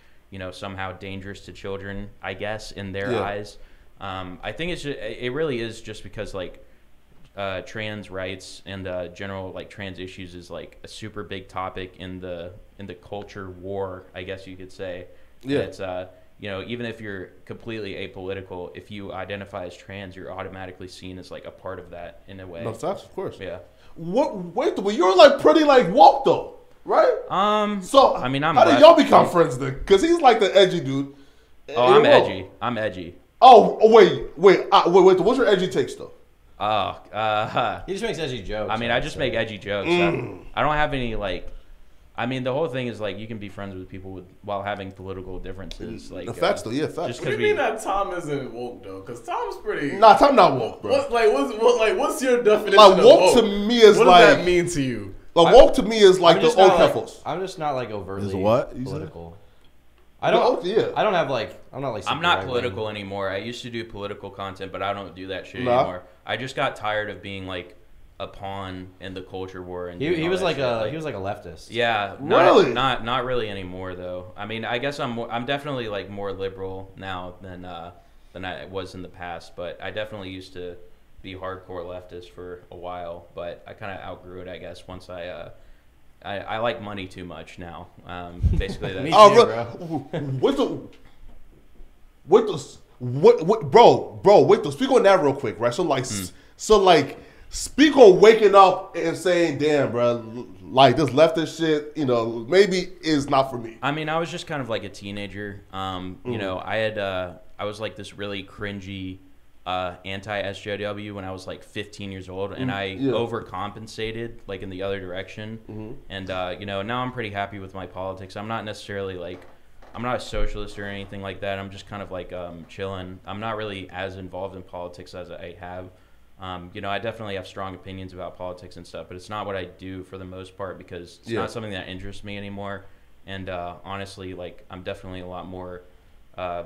somehow dangerous to children. I guess in their eyes. I think it really is just because like trans rights and general like trans issues is like a super big topic in the culture war, I guess you could say. Yeah. It's even if you're completely apolitical, if you identify as trans, you're automatically seen as like a part of that in a way. No, that's of course. Yeah. Wait, but you're like pretty like woke though, right? So I mean, how did y'all become friends then? Because he's like the edgy dude. Oh, I'm edgy. I'm edgy. Oh, wait. What's your edgy takes though? He just makes edgy jokes. I mean, I just make edgy jokes. I don't have any like. I mean, the whole thing is like you can be friends with people while having political differences. Like facts though, yeah, facts. Just What do you mean that Tom isn't woke though? Because Tom's pretty. Nah, Tom not woke, bro. What's your definition Like of woke to me is what like. What does that mean to you? Like woke to me is like the old Keffels. I'm just not like overtly Is what? You said? political. I don't. Yeah. I don't have like. I'm not like. I'm not super political right-wing. anymore. I used to do political content, but I don't do that shit Nah. anymore. I just got tired of being like a pawn in the culture war. And He doing all was that like shit. he was like a leftist. Yeah, Really? not really anymore though. I mean, I guess I'm definitely like more liberal now than I was in the past. But I definitely used to be hardcore leftist for a while. But I kind of outgrew it, I guess, once I like money too much now. Basically, that's Me Oh, too, bro, wait to speak on that real quick, right? So like, speak on waking up and saying, "Damn, bro, like this leftist shit, maybe is not for me." I mean, I was just kind of like a teenager. I was like this really cringy anti-SJW when I was like 15 years old, and I overcompensated like in the other direction. And now I'm pretty happy with my politics. I'm not necessarily like, I'm not a socialist or anything like that. I'm just kind of like chilling. I'm not really as involved in politics as I have. I definitely have strong opinions about politics and stuff, but it's not what I do for the most part because it's not something that interests me anymore. And honestly, like I'm definitely a lot more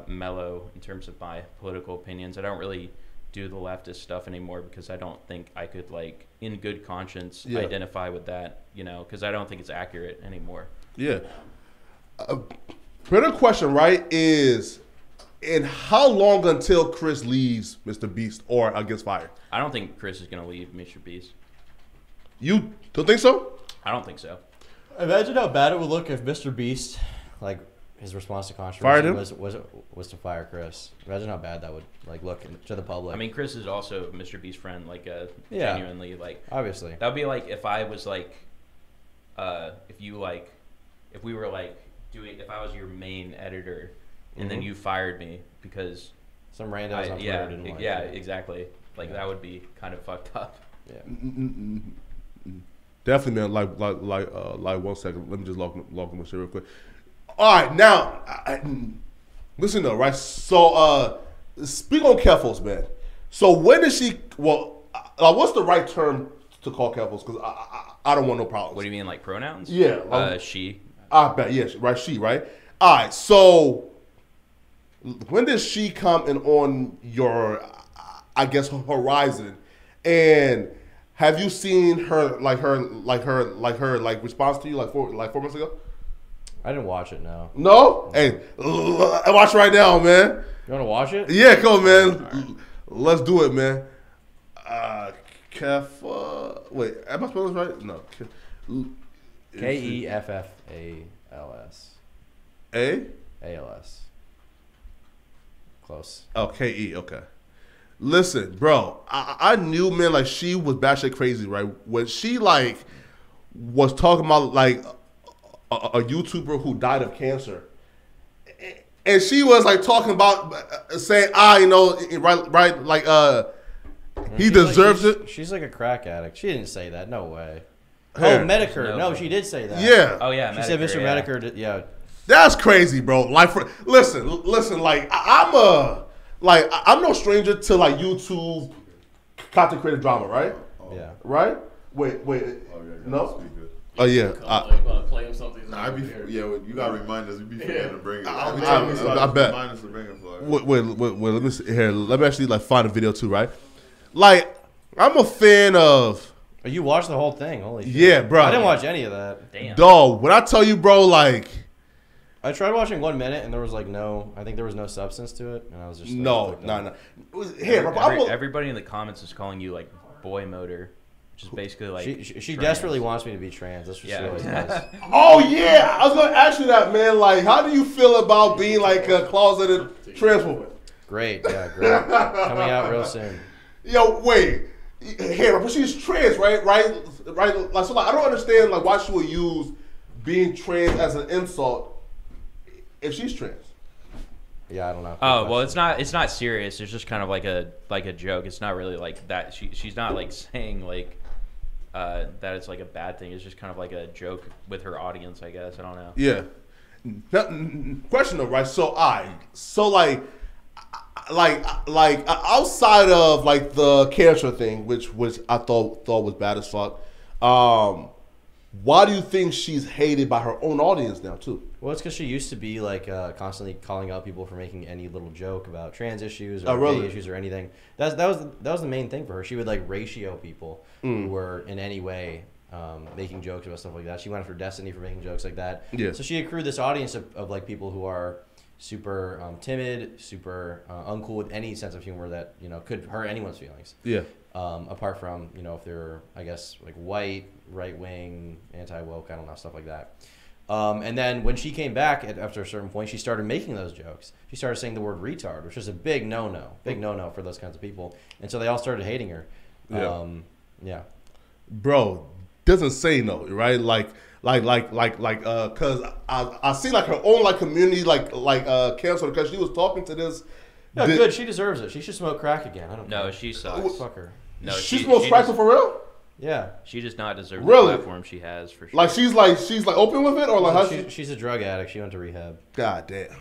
mellow in terms of my political opinions. I don't really do the leftist stuff anymore because I don't think I could like in good conscience identify with that, because I don't think it's accurate anymore. Yeah. Better question, right? Is and how long until Chris leaves Mr. Beast or gets fired? I don't think Chris is gonna leave Mr. Beast. You don't think so? I don't think so. Imagine how bad it would look if Mr. Beast, like his response to Fired controversy him? was to fire Chris. Imagine how bad that would like look to the public. I mean, Chris is also Mr. Beast's friend, like genuinely, like obviously. that would be like if I was like, if we were like doing, if I was your main editor, and then you fired me because some randos on Twitter didn't like it. Exactly. Like that would be kind of fucked up. Yeah. Definitely, man. Like 1 second. Let me just log in with shit real quick. All right, now, listen though, right? So, speak on Keffels, man. So when did she? Well, what's the right term to call Keffels? Because I don't want no problems. What do you mean, like pronouns? Yeah. She. I bet. Yes. Right. She. Right. All right. So when did she come in on your, I guess, horizon? And have you seen her response to you like 4 months ago? I didn't watch it. No? Hey, watch right now, man. You want to watch it? Yeah, come on, man. Right. Let's do it, man. Wait, am I spelling this right? No. Keffals. A-L-S. Close. Oh, K-E, okay. Listen, bro, I knew, man, like she was batshit crazy, right? When she like was talking about like a YouTuber who died of cancer, and she was like talking about saying, right, like he deserves it. She's like a crack addict. She didn't say that. No way. Here. Oh, Medicare. No, she did say that. Yeah. Oh yeah. She said Mr. Medicare. Yeah. That's crazy, bro. Like, listen. Like, I'm no stranger to like YouTube content creator drama, right? Yeah. Right? Wait. Oh, yeah, No. Oh yeah. Claim something. You gotta remind us. We be forgetting to bring it. I bet. Remind us to bring it for. Wait. Let me see here. Let me actually like find a video too, right? Like, I'm a fan of. You watched the whole thing. Holy shit. Yeah, bro. I didn't watch any of that. Damn. Dog, when I tell you, bro, like. I tried watching 1 minute and there was like I think there was no substance to it, and I was just No. Here, bro. Everybody in the comments is calling you like boy motor. which is basically like she desperately wants me to be trans. That's what she always does. Oh yeah, I was gonna ask you that, man. Like, how do you feel about being like a closeted trans woman? Great, yeah, great. Coming out real soon. Yo, wait. Here, but she's trans, right? Like, so, like, I don't understand, like, why she would use being trans as an insult if she's trans. Yeah, I don't know. Oh well, it's not serious. It's just kind of like a joke. It's not really like that. She's not like saying like that it's like a bad thing. It's just kind of like a joke with her audience, I guess. I don't know. Yeah. Question though, right? So like outside of like the cancer thing, which I thought was bad as fuck. Why do you think she's hated by her own audience now too? Well, it's because she used to be like constantly calling out people for making any little joke about trans issues or gay issues or anything. That was the main thing for her. She would like ratio people who were in any way making jokes about stuff like that. She went after Destiny for making jokes like that. Yeah. So she accrued this audience of like people who are super timid, super uncool with any sense of humor that could hurt anyone's feelings. Yeah. Apart from if they're I guess like white, right wing, anti woke, I don't know, stuff like that. And then when she came back after a certain point, she started making those jokes. She started saying the word retard, which is a big no-no for those kinds of people. And so they all started hating her. Yeah. Bro, doesn't say no, right? Cause I see like her own like community cancel because she was talking to this. Yeah, good. She deserves it. She should smoke crack again. I don't know. No, she sucks. Fuck her. No, she smokes crack for real. Yeah, she does not deserve the platform she has for sure. Like she's open with it, or like she's a drug addict. She went to rehab. God damn.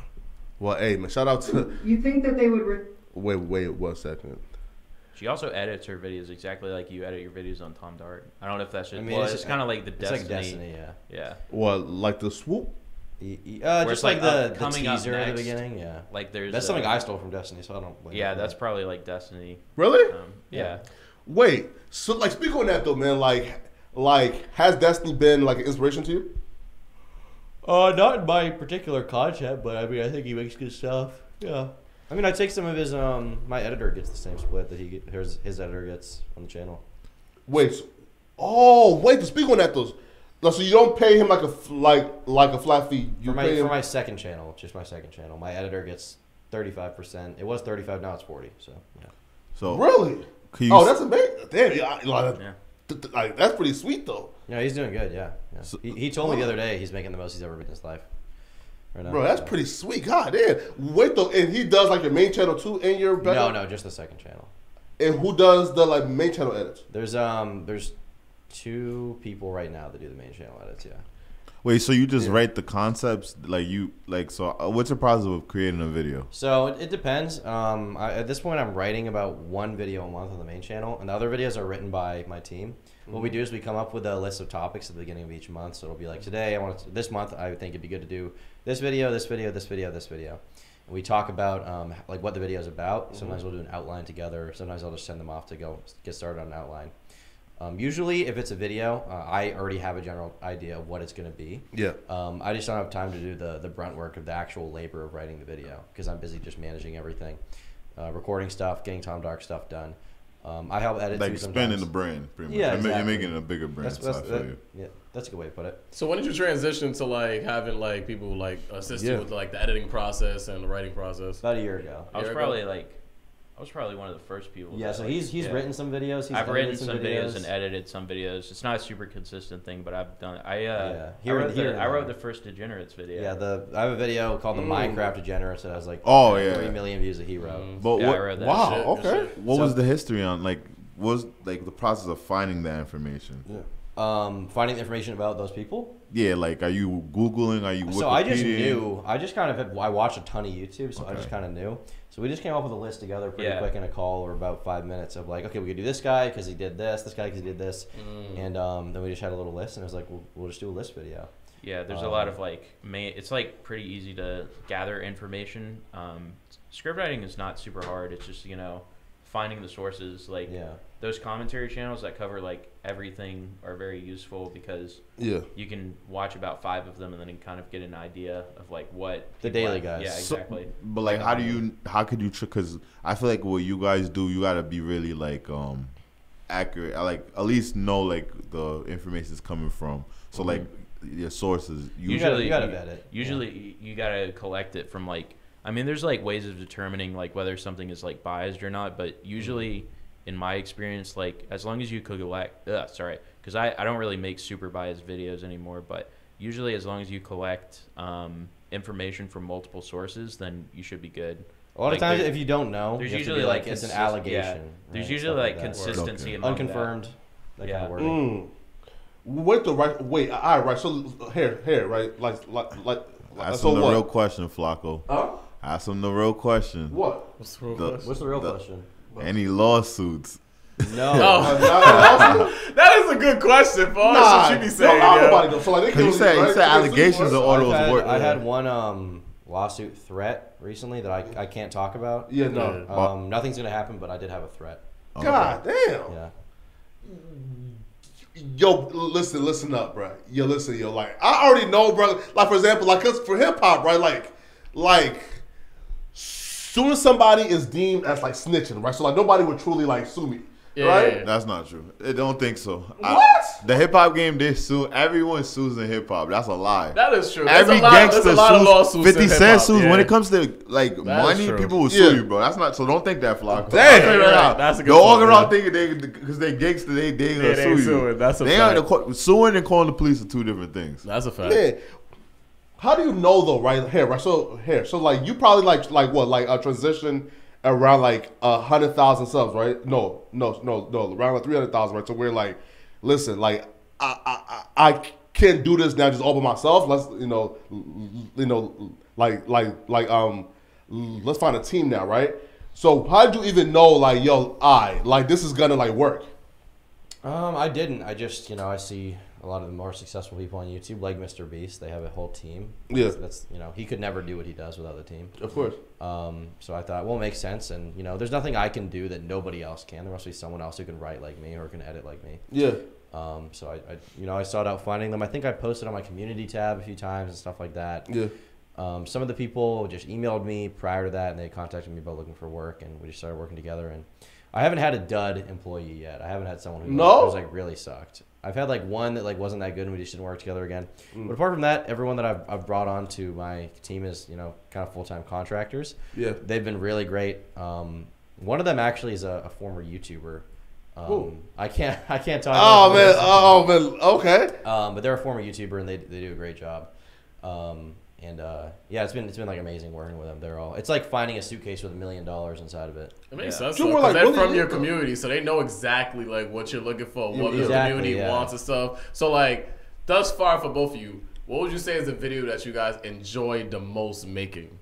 Well, hey man, shout out to. You think that they would? Wait 1 second. She also edits her videos exactly like you edit your videos on Tom Dart. I don't know if that's just. It's kind of like the Destiny. It's like Destiny, yeah. Yeah. What, like the swoop? Just like the teaser at the beginning, yeah. Like that's something I stole from Destiny, so I don't. Yeah, that's probably like Destiny. Really? Yeah. Wait, so like speak on that though, man. Like has Destiny been like an inspiration to you? Not in my particular content, but I mean I think he makes good stuff. Yeah. I mean I take some of his my editor gets the same split that his editor gets on the channel. Wait, to speak on that though. So you don't pay him like a flat fee. For my second channel, just my second channel. My editor gets 35%. It was 35, now it's 40. So yeah. So really? That's amazing. Damn, like that's pretty sweet though. Yeah, he's doing good. Yeah. So, he told me the other day he's making the most he's ever been in his life. Right now, bro, that's pretty sweet. God damn. Wait though, and he does like your main channel too, and your No, just the second channel. And who does the like main channel edits? There's 2 people right now that do the main channel edits. Yeah. Wait, so you just write the concepts what's the process of creating a video? So it depends. At this point, I'm writing about 1 video a month on the main channel, and the other videos are written by my team. What we do is we come up with a list of topics at the beginning of each month. So it'll be like this month I think it'd be good to do this video, this video, this video, this video. And we talk about like what the video is about. Sometimes we'll do an outline together. Sometimes I'll just send them off to go get started on an outline. Usually, if it's a video, I already have a general idea of what it's going to be. Yeah. I just don't have time to do the brunt work of the actual labor of writing the video because I'm busy just managing everything, recording stuff, getting Tom Dark stuff done. I help edit too sometimes. Expanding the brand, pretty much. Yeah, exactly. You're making it a bigger brand. Yeah, that's a good way to put it. So when did you transition to like having like people like assist you with like the editing process and the writing process? About a year ago. I was probably one of the first people. Yeah, so he's written some videos. I've written some videos and edited some videos. It's not a super consistent thing, but I've done it. I wrote the first Degenerates video. Yeah, I have a video called the Minecraft Degenerates that has like 3 million views that he wrote. But I wrote that. Wow, okay. What was the history on what was like the process of finding that information? Yeah. Finding information about those people. Yeah, like are you Googling? Are you Wikipedia? So I just knew. I watched a ton of YouTube, so I just kind of knew. So we just came up with a list together pretty quick in a call or about 5 minutes of like, okay, we could do this guy because he did this guy because he did this, and then we just had a little list, and it was like, we'll just do a list video. Yeah, there's a lot of it's like pretty easy to gather information. Script writing is not super hard. It's just finding the sources. Those commentary channels that cover like everything are very useful because you can watch about 5 of them and then kind of get an idea of like what the daily guys. Yeah, exactly. But like, how could you? Because I feel like what you guys do, you gotta be really like accurate. I like at least know like the information is coming from. So like your sources. Usually you gotta vet it. Usually you gotta collect it from like. I mean, there's like ways of determining like whether something is like biased or not. But usually, in my experience, like as long as you collect, because I don't really make super biased videos anymore. But usually, as long as you collect information from multiple sources, then you should be good. A lot of times, if you don't know, there's you usually like it's an allegation. Yeah. There's usually like consistency, and unconfirmed. That kind of wording. Wait, all right. So here, right? Like. Ask him the real question, Flacco. Huh? Ask him the real question. What? What's the real question? Any lawsuits? No. That is a good question, Paul. That's what you be saying. No, so like he said allegations of order was work. I had one lawsuit threat recently that I can't talk about. Yeah, no. Nothing's gonna happen, but I did have a threat. Okay. God damn. Yeah. Yo, listen up, bro. Like I already know, bro. Like for example, like cause for hip hop, right? Like, soon as somebody is deemed as like snitching, right? So like nobody would truly like sue me, right? Yeah. That's not true. I don't think so. What? The hip hop game, they sue. Everyone sues in hip hop. That's a lie. That is true. Every gangster sues. 50 Cent sues. When it comes to like money, people will sue you, bro. That's not. So don't think that, Flacco. Damn. Right. That's a good. Don't walk around thinking because they gangster, they gonna sue you. That's a fact. Suing and calling the police are two different things. That's a fact. Yeah. How do you know though, right? So like you probably like what, like a transition around like 100,000 subs, right? No, around like 300,000, right? So we're like, listen, like I can't do this now just all by myself. Let's let's find a team now, right? So how did you even know like this is gonna like work? I didn't. I just I see a lot of the more successful people on YouTube, like Mr. Beast, they have a whole team. Yeah. That's he could never do what he does without the team. Of course. So I thought, well, it makes sense, and there's nothing I can do that nobody else can. There must be someone else who can write like me or can edit like me. Yeah. So I sought out finding them. I think I posted on my community tab a few times and stuff like that. Yeah. Some of the people just emailed me prior to that, and they contacted me about looking for work, and we just started working together. And I haven't had a dud employee yet. I haven't had someone who was like really sucked. I've had like one that like wasn't that good and we just didn't work together again. But apart from that, everyone that I've brought on to my team is kind of full-time contractors. Yeah, they've been really great. One of them actually is a former YouTuber. I can't talk. Oh man, okay. But they're a former YouTuber and they do a great job. It's been like amazing working with them. It's like finding a suitcase with $1 million inside of it. It makes sense. Because they're from your community, so they know exactly like what you're looking for, what the community wants and stuff. So like, thus far for both of you, what would you say is the video that you guys enjoyed the most making?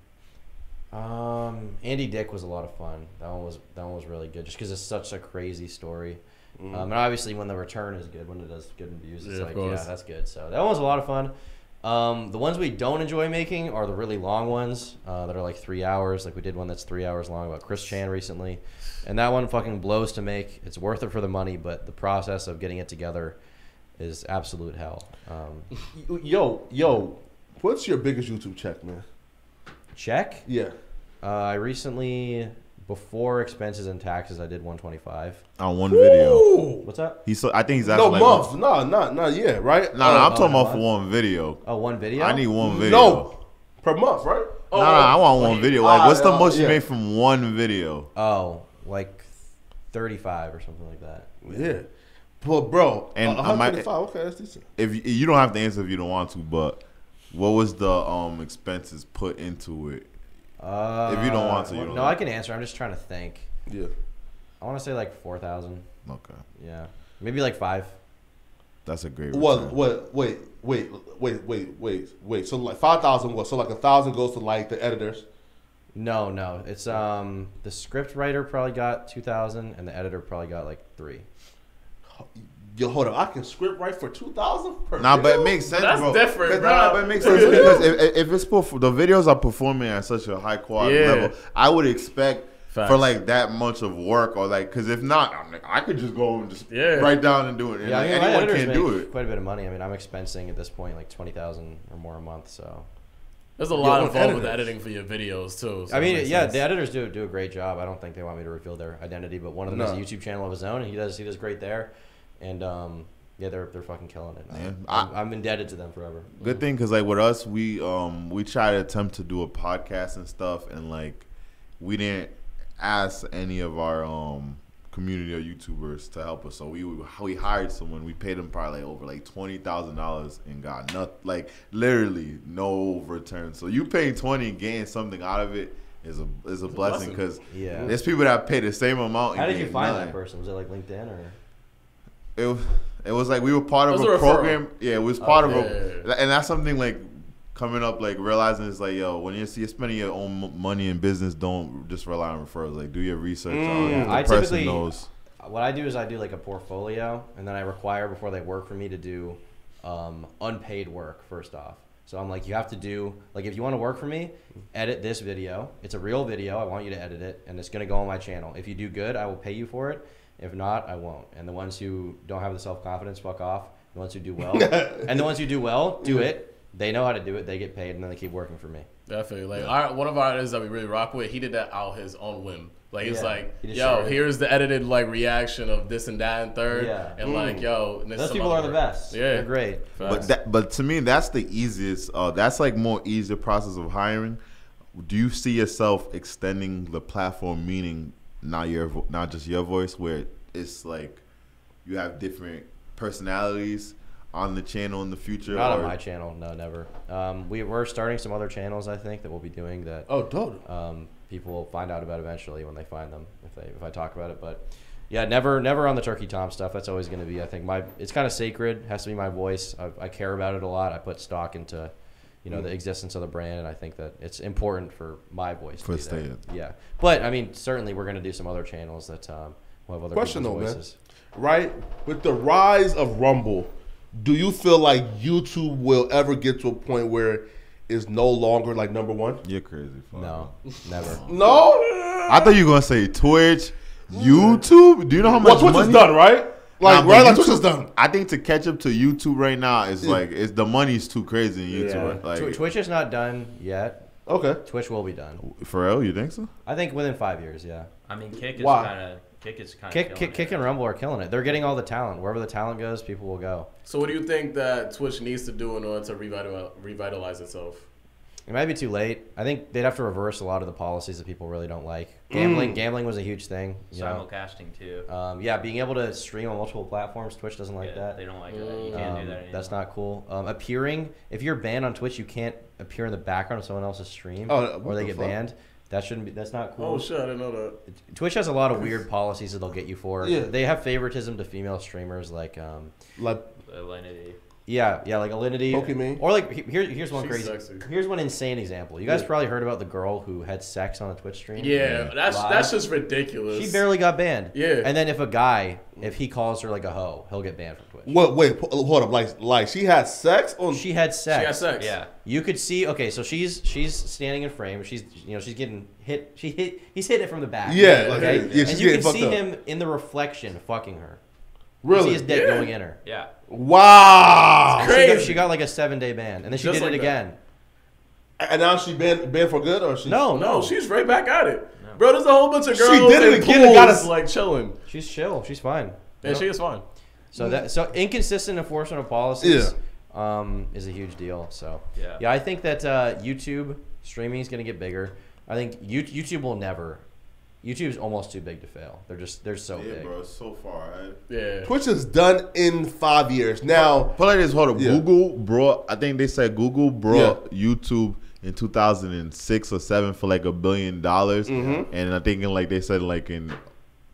Andy Dick was a lot of fun. That one was really good, just because it's such a crazy story. And obviously, when the return is good, when it does good in views, it's that's good. So that one was a lot of fun. The ones we don't enjoy making are the really long ones that are like 3 hours. Like we did one that's 3 hours long about Chris Chan recently, and that one fucking blows to make. It's worth it for the money, but the process of getting it together is absolute hell. Yo, what's your biggest YouTube check, man? Check? Yeah. I recently, before expenses and taxes, I did 125 on one video. What's up? I think he's asking month. Not yet, right? No, I'm talking about for one video. Oh, one video? I need one video. No, per month, right? No, I want one video. Like, what's the most you made from one video? Oh, like 35 or something like that. Yeah. But bro, and 125. Okay, that's decent. If you don't have to answer if you don't want to, but what was the expenses put into it? If you don't want to, no, I can answer. I'm just trying to think. Yeah. I want to say like 4,000. Okay. Yeah. Maybe like 5. That's a great return. Wait. So like 5,000 what? So like 1,000 goes to like the editors? No. It's the script writer probably got 2,000 and the editor probably got like 3. Yo, hold on. I can script write for 2,000 per video? But it makes sense, That's bro. different, bro. But it makes sense because if it's the videos are performing at such a high quality level, I would expect for like that much of work or like, because if not, I could just go and just write down and do it. And anyone can do it. Quite a bit of money. I mean, I'm expensing at this point like 20,000 or more a month. So There's a lot involved with editing for your videos too. So I mean, yeah, the editors do a great job. I don't think they want me to reveal their identity, but one of them has a YouTube channel of his own, and he does great there. And yeah, they're fucking killing it. I'm indebted to them forever. Good thing, because like with us, we try to attempt to do a podcast and stuff, and like we didn't ask any of our community or YouTubers to help us. So we hired someone. We paid them probably over like $20,000 and got nothing, like literally no return. So you paying 20 and getting something out of it is a blessing, because there's people that pay the same amount. How did you find that person? Was it like LinkedIn or? It was like we were part of a program. Yeah, it was part of a, and that's something like coming up, like realizing it's like, yo, when you're spending your own money in business, don't just rely on referrals. Like, do your research on the person knows. What I do is I do like a portfolio, and then I require before they work for me to do unpaid work first off. So I'm like, you have to do, like, if you want to work for me, edit this video. It's a real video. I want you to edit it, and it's going to go on my channel. If you do good, I will pay you for it. If not, I won't. And the ones who don't have the self-confidence, fuck off. The ones who do well, and the ones who do well, do it. They know how to do it. They get paid, and then they keep working for me. Definitely. Like one of our artists that we really rock with, he did that out his own whim. Like he's like, yo, here's the edited like reaction of this and that and third, and like, yo, and those people are the best. Yeah, they're great. But to me, that's the easiest. That's like more easier process of hiring. Do you see yourself extending the platform, meaning not just your voice, where it's like you have different personalities on the channel in the future? Not on my channel, no, never. We're starting some other channels, I think, that we'll be doing that. Oh, totally. People will find out about eventually when they find them, if I talk about it. But yeah, never on the Turkey Tom stuff. That's always going to be, I think, it's kind of sacred. It has to be my voice. I care about it a lot. I put stock into, the existence of the brand, and I think that it's important for my voice to be there. Yeah, but I mean, certainly we're going to do some other channels that will have other Question people's though, voices. Man. Right, with the rise of Rumble, do you feel like YouTube will ever get to a point where it's no longer like number one? You're crazy. No, never. No? I thought you were going to say Twitch, YouTube. Do you know how much Twitch money? is done, right? Like, like Twitch is done. I think to catch up to YouTube right now is like, the money's too crazy in YouTube. Yeah. Like, Twitch is not done yet. Okay. Twitch will be done. For real, you think so? I think within 5 years, yeah. I mean, Kick is kind of Kick and Rumble are killing it. They're getting all the talent. Wherever the talent goes, people will go. So what do you think that Twitch needs to do in order to revitalize itself? It might be too late. I think they'd have to reverse a lot of the policies that people really don't like. Gambling was a huge thing. Simulcasting too. Yeah, being able to stream on multiple platforms. Twitch doesn't like that. They don't like that. You can't do that anymore. That's not cool. Appearing, if you're banned on Twitch, you can't appear in the background of someone else's stream, or they get banned. That shouldn't be. That's not cool. Oh shit! I didn't know that. Twitch has a lot of weird policies that they'll get you for. Yeah. They have favoritism to female streamers, like Alinity. Yeah, like Alinity. Pokemon. Or like here's one crazy. Sexy. Here's one insane example. You guys probably heard about the girl who had sex on a Twitch stream. Yeah, that's just ridiculous. She barely got banned. Yeah. And then if he calls her like a hoe, he'll get banned from Twitch. Wait, hold up. Like she had sex? She had sex. She had sex. Yeah. You could see. Okay, so she's standing in frame. She's getting hit. He's hitting it from the back. Yeah. Okay. Yeah, and you can see him in the reflection fucking her. Really? You see his dick going in her. Yeah. Wow. It's crazy. She got like a 7-day ban, and then she Just did like it again. And now she banned for good, or she? No, she's right back at it. No. Bro, there's a whole bunch of girls. She did it again and got us like chilling. She's chill. She's fine. Yeah, she is fine. So inconsistent enforcement of policies is a huge deal. So yeah, I think that YouTube streaming is going to get bigger. I think YouTube will never. YouTube's almost too big to fail. They're so big. Bro, it's so far. Right? Yeah. Twitch is done in 5 years. Now, put like this, hold up. Yeah. Google brought, I think they said Google brought YouTube in 2006 or 7 for like $1 billion. And I think they said like in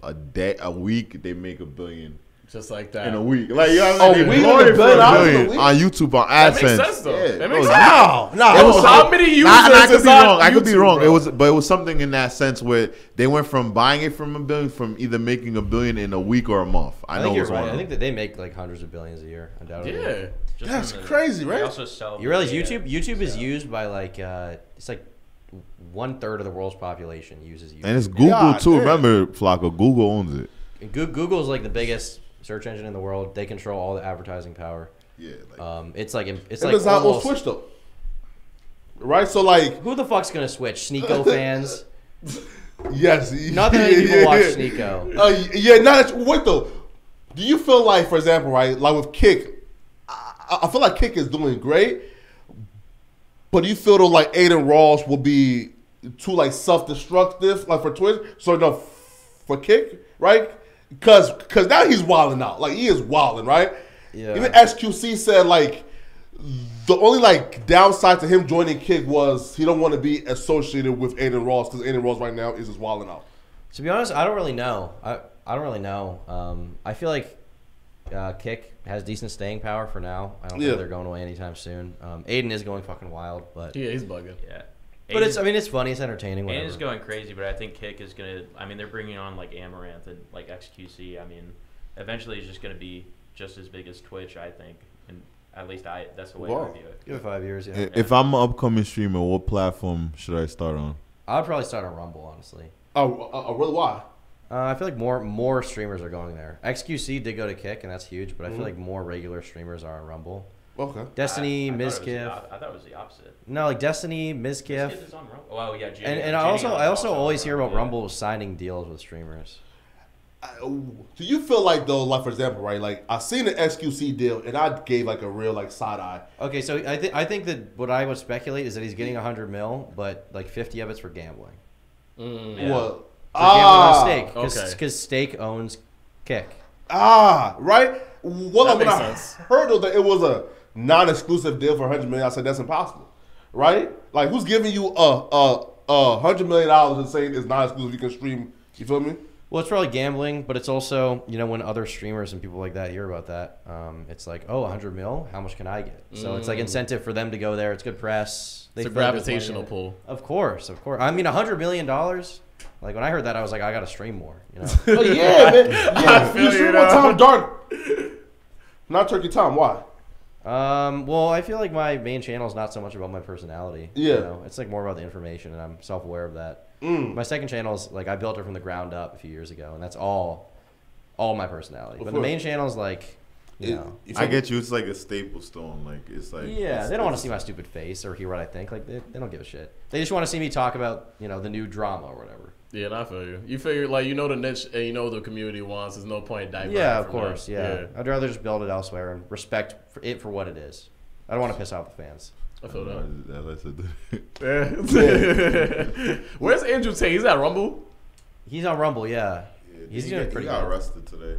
a week they make $1 billion. Just like that. In a week. Like, you know what I mean? We $1 billion on YouTube on AdSense. That makes sense, though. Yeah. That makes sense. How many users I could be wrong. But it was something in that sense where they went from buying it from $1 billion from either making $1 billion in a week or a month. I know you're right. I think that they make like hundreds of billions a year, undoubtedly. Yeah. That's crazy, right? Also sell you realize YouTube is used by like it's like 1/3 of the world's population uses YouTube. And it's Google too. Remember, Flacco, Google owns it. Google's like the biggest search engine in the world. They control all the advertising power. Yeah. It's like Amazon owns Twitch though. right? So like, Who the fuck's gonna switch? Sneeko fans? yes, Not that many people watch Sneeko. Yeah, wait though. Do you feel like, for example, right, like with Kick, I feel like Kick is doing great, but do you feel though like Aiden Ross will be too like self-destructive, like for Twitch? So no, for Kick, right? Because now he's wilding out. Like he is wilding, right? Yeah. Even XQC said like the only like downside to him joining Kick was he don't want to be associated with Aiden Ross because Aiden Ross right now is just wilding out. To be honest, I don't really know. I don't really know. I feel like Kick has decent staying power for now. I don't think they're going away anytime soon. Aiden is going fucking wild, but yeah, he's bugging. Yeah. But it's funny, it's entertaining. Aiden's going crazy, but I think Kick is gonna. I mean, they're bringing on like Amaranth and like XQC. I mean, eventually it's just gonna be just as big as Twitch, I think, and at least that's the way I view it. Give it 5 years, yeah. If I'm an upcoming streamer, what platform should I start on? I'd probably start on Rumble, honestly. Oh, really? Why? I feel like more streamers are going there. XQC did go to Kick, and that's huge, but I feel like more regular streamers are on Rumble. Okay. Destiny, I Mizkif. thought it was the opposite. No, like Destiny, Mizkif. Mizkif is on Rumble. Oh yeah, And I also always hear about Rumble signing deals with streamers. Do you feel like though, like for example, right? Like I seen the XQC deal, and I gave like a real like side eye. Okay, so I think that what I would speculate is that he's getting 100 mil, but like 50 of it's for gambling. Yeah. What? For gambling on Stake, okay. because Stake owns Kick. Right. Well, That when makes I sense. heard that it was a non-exclusive deal for $100 million, I said that's impossible, right? Like who's giving you $100 million and saying it's non-exclusive? You can stream. You feel me? Well, it's probably gambling, but it's also, when other streamers and people like that hear about that, it's like, oh, 100 mil? How much can I get? So it's like incentive for them to go there. It's good press. It's a gravitational pull. Of course. I mean, $100 million. Like when I heard that, I was like, I gotta stream more. Oh yeah, man. Yeah, you stream one time, dark. Not Turkey Tom. Why? Well, I feel like my main channel is not so much about my personality. Yeah. It's like more about the information, and I'm self-aware of that. My second channel is like I built it from the ground up a few years ago, and that's all my personality. But the main channel is like, I get you. It's like a staple stone. Like it's like they don't want to see my stupid face or hear what I think. Like they don't give a shit. They just want to see me talk about the new drama or whatever. Yeah, and I feel you. You figure like the niche and the community wants. There's no point diverting. Yeah, of from course. that. Yeah, I'd rather just build it elsewhere and respect it for what it is. I don't want to piss off the fans. I feel that. Yeah. Where's Andrew Tate? He's at Rumble. He's on Rumble. Yeah, he's doing pretty He got good. arrested today.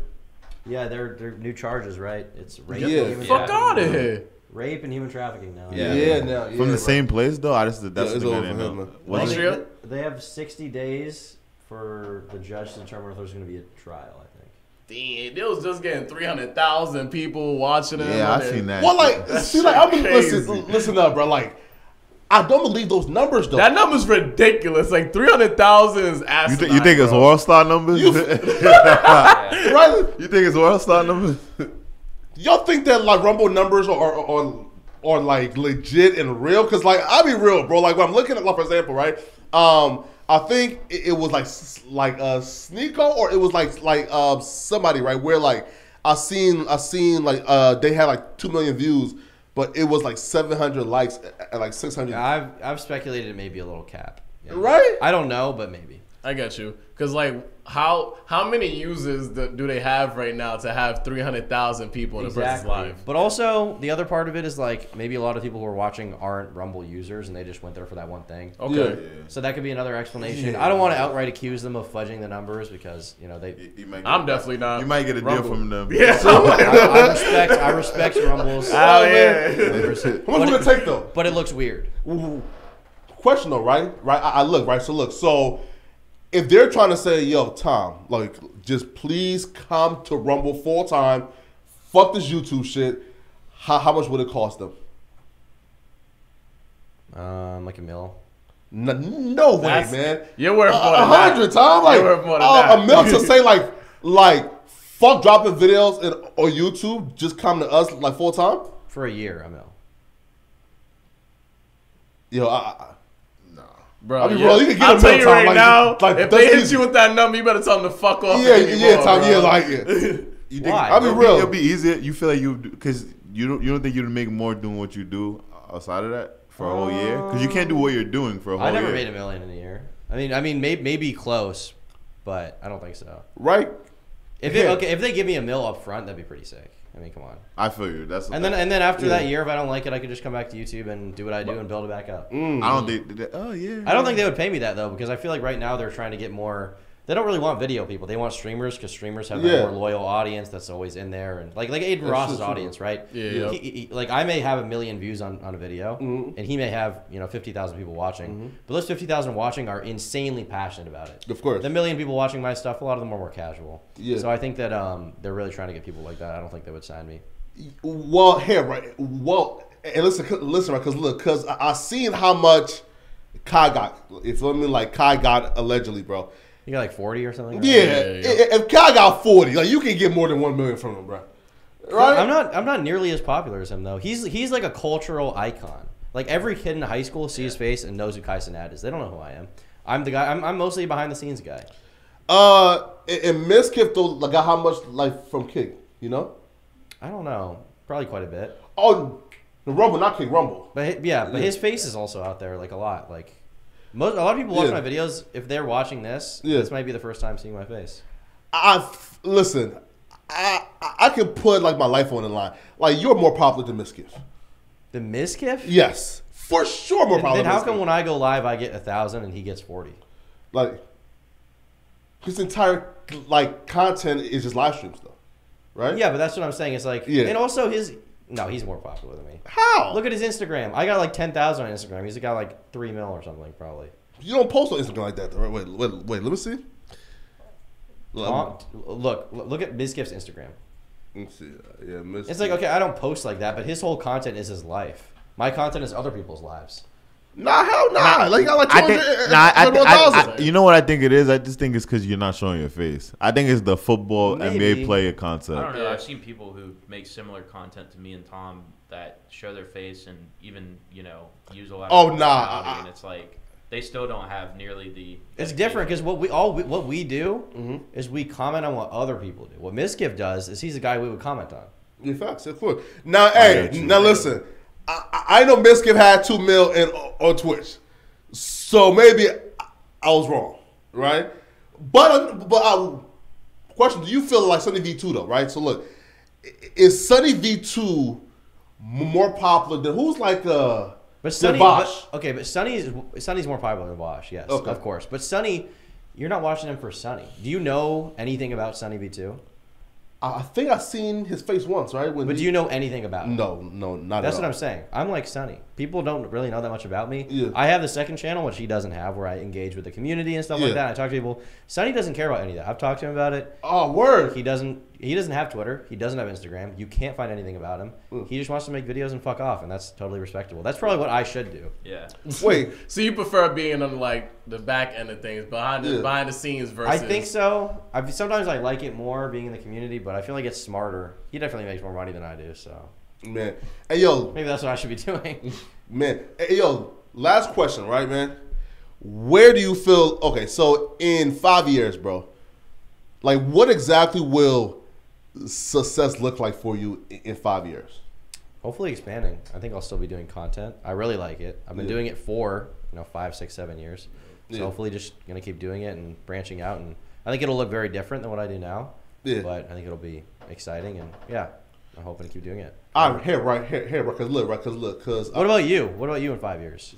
Yeah, they're new charges, right? It's rape. Yeah. And human Fuck trafficking. out of here. Rape and human trafficking now. Yeah. From the same place though. That's Yeah, the it's thing I over didn't for him, know. man. Well, Austria? they have 60 days for the judge to determine if there's going to be a trial, I think. Damn, they was just getting 300,000 people watching him. Yeah, on I there. seen that. Well, like, see, like, I'm crazy. listen up, bro. Like, I don't believe those numbers, though. That number's ridiculous. Like 300,000 is You asinine. think it's bro. World Star numbers? Right? You think it's World Star numbers? Y'all think that like Rumble numbers are like legit and real? Cause like I'll be real, bro. Like when I'm looking at, like for example, right? I think it was like Sneeko or it was like somebody, right? Where like I seen like they had like 2 million views, but it was like 700 likes and like 600. Yeah, I've speculated it may be a little cap. Yeah. Right? I don't know, but maybe. I get you. Cause like how many users do they have right now to have 300,000 people in a person's live? But also the other part of it is like maybe a lot of people who are watching aren't Rumble users and they just went there for that one thing. Okay. Yeah. So that could be another explanation. I don't want to outright accuse them of fudging the numbers because they. I'm definitely not. You might get a deal Rumble. from them. Yeah. I respect Rumble's. Oh yeah. How much would it take though? But it looks weird. Question though, right? I look, right? So if they're trying to say, yo, Tom, like, just please come to Rumble full time, fuck this YouTube shit, how much would it cost them? Like $1 million. No way, man. You're worth more than that. 100, Tom. Like, You're worth more than that. $1 million to say, like, fuck dropping videos on YouTube, just come to us, like, full time? For a year, $1 million. Yo, Bro, I mean, bro, you can get I'll a tell million you time, right like, now, like, if that's they hit easy. you with that number, you better tell them to fuck off. yeah, Tom, bro. yeah, like, yeah. You think, Why? I'll be real. It'll be easier. You feel like because you don't think you'd make more doing what you do outside of that for a whole year? Because you can't do what you're doing for a whole year. I never made $1 million in a year. I mean, maybe close, but I don't think so. Right? If they give me $1 million up front, that'd be pretty sick. I mean, come on. I feel you. And then after that year, if I don't like it, I could just come back to YouTube and do what I do and build it back up. I don't think. I don't think they would pay me that though, because I feel like right now they're trying to get more. They don't really want video people. They want streamers because streamers have a more loyal audience that's always in there, and like Aiden Ross's audience, right? Yeah. He, like I may have 1 million views on a video, and he may have 50,000 people watching, but those 50,000 watching are insanely passionate about it. Of course. The 1 million people watching my stuff, a lot of them are more casual. Yeah. So I think that they're really trying to get people like that. I don't think they would sign me. Well, and listen, right? Because I seen how much Kai got. You feel me? Like Kai got allegedly, bro. You got like 40 or something. Right? Yeah. If Kai got 40, like you can get more than 1 million from him, bro. Right? I'm not nearly as popular as him though. He's like a cultural icon. Like every kid in high school sees his face and knows who Kai Cenat is. They don't know who I am. I'm the guy. I'm mostly a behind the scenes guy. And Mizkif though got how much like from King? You know? I don't know. Probably quite a bit. Oh, the Rumble, not King Rumble. But his face is also out there like a lot. Like a lot of people watch my videos. If they're watching this, this might be the first time seeing my face. Listen, I can put like my life on the line. Like you're more popular than Mizkif. The Mizkif? Yes, for sure more popular. Then how come when I go live I get 1,000 and he gets 40? Like his entire like content is just live streams though, right? Yeah, but that's what I'm saying. It's like, and also he's more popular than me. How? Look at his Instagram. I got like 10,000 on Instagram. He's got like 3 mil or something probably. You don't post on Instagram like that though, right? Wait, let me see. Look at Mizkif's Instagram. Let's see. Yeah, Mizkif. It's like, okay, I don't post like that, but his whole content is his life. My content is other people's lives. Nah, hell nah. Like, you got like 200, you know what I think it is? I just think it's because you're not showing your face. I think it's the football NBA player concept. I don't know. I've seen people who make similar content to me and Tom that show their face and even, use a lot of personality, and it's like they still don't have nearly the... It's different because what we do is we comment on what other people do. What Mizkif does is he's the guy we would comment on. Yeah, facts. Of course. Now, now listen. I know Mizkif had 2 mil on Twitch, so maybe I was wrong, right? But question: do you feel like Sunny V2 though, right? So look, is Sunny V2 more popular than who's like But Sunny, but Sunny's more popular than Bosch, yes, of course. But Sunny, you're not watching him for Sunny. Do you know anything about Sunny V2? I think I've seen his face once, right? But do you know anything about him? No, not at all. That's what I'm saying. I'm like Sunny. People don't really know that much about me. Yeah. I have the second channel, which he doesn't have, where I engage with the community and stuff like that. I talk to people. Sunny doesn't care about any of that. I've talked to him about it. Oh, word. He doesn't have Twitter. He doesn't have Instagram. You can't find anything about him. He just wants to make videos and fuck off, and that's totally respectable. That's probably what I should do. Yeah. Wait. So you prefer being on like the back end of things, behind the scenes versus... I think so. Sometimes I like it more being in the community, but I feel like it's smarter. He definitely makes more money than I do, so... Man. Hey, yo. Maybe that's what I should be doing. Man. Hey, yo, last question, right, man? Where do you feel... Okay, so in 5 years, bro, like what exactly will success look like for you in 5 years? Hopefully expanding. I think I'll still be doing content. I really like it. I've been doing it for 5, 6, 7 years. So hopefully just gonna keep doing it and branching out, and I think it'll look very different than what I do now. Yeah. But I think it'll be exciting, and I'm hoping to keep doing it. All right, here, because look. What about you? What about you in 5 years?